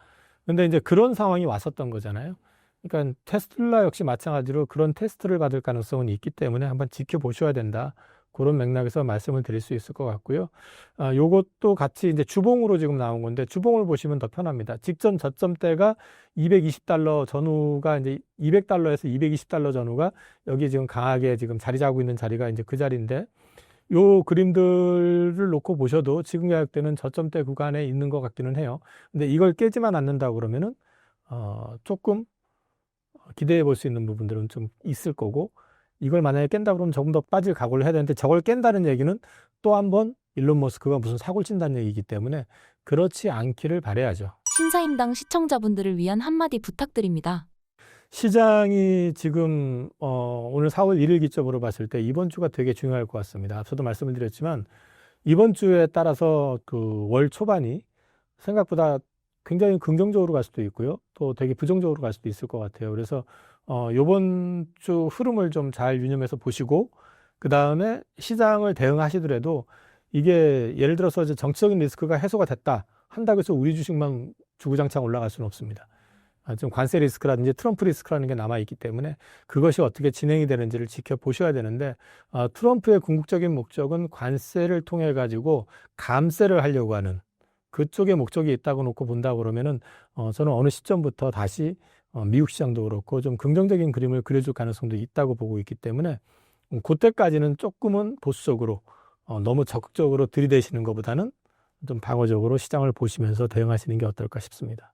근데 이제 그런 상황이 왔었던 거잖아요. 그러니까 테슬라 역시 마찬가지로 그런 테스트를 받을 가능성은 있기 때문에 한번 지켜보셔야 된다. 그런 맥락에서 말씀을 드릴 수 있을 것 같고요. 요것도 같이 이제 주봉으로 지금 나온 건데 주봉을 보시면 더 편합니다. 직전 저점대가 220달러 전후가 이제 200달러에서 220달러 전후가 여기 지금 강하게 지금 자리 잡고 있는 자리가 이제 그 자리인데 요 그림들을 놓고 보셔도 지금 가격대는 저점대 구간에 있는 것 같기는 해요. 근데 이걸 깨지만 않는다 그러면은 조금 기대해 볼 수 있는 부분들은 좀 있을 거고, 이걸 만약에 깬다 그러면 조금 더 빠질 각오를 해야 되는데 저걸 깬다는 얘기는 또 한 번 일론 머스크가 무슨 사고를 친다는 얘기이기 때문에 그렇지 않기를 바라야죠. 신사임당 시청자분들을 위한 한마디 부탁드립니다. 시장이 지금 오늘 4월 1일 기점으로 봤을 때 이번 주가 되게 중요할 것 같습니다. 앞서도 말씀을 드렸지만 이번 주에 따라서 그 월 초반이 생각보다 굉장히 긍정적으로 갈 수도 있고요. 또 되게 부정적으로 갈 수도 있을 것 같아요. 그래서 요번 주 흐름을 좀 잘 유념해서 보시고 그 다음에 시장을 대응하시더라도 이게 예를 들어서 이제 정치적인 리스크가 해소가 됐다 한다고 해서 우리 주식만 주구장창 올라갈 수는 없습니다. 좀 관세 리스크라든지 트럼프 리스크라는 게 남아있기 때문에 그것이 어떻게 진행이 되는지를 지켜보셔야 되는데 트럼프의 궁극적인 목적은 관세를 통해 가지고 감세를 하려고 하는 그쪽에 목적이 있다고 놓고 본다 그러면은 저는 어느 시점부터 다시 미국 시장도 그렇고 좀 긍정적인 그림을 그려줄 가능성도 있다고 보고 있기 때문에 그때까지는 조금은 보수적으로 너무 적극적으로 들이대시는 것보다는 좀 방어적으로 시장을 보시면서 대응하시는 게 어떨까 싶습니다.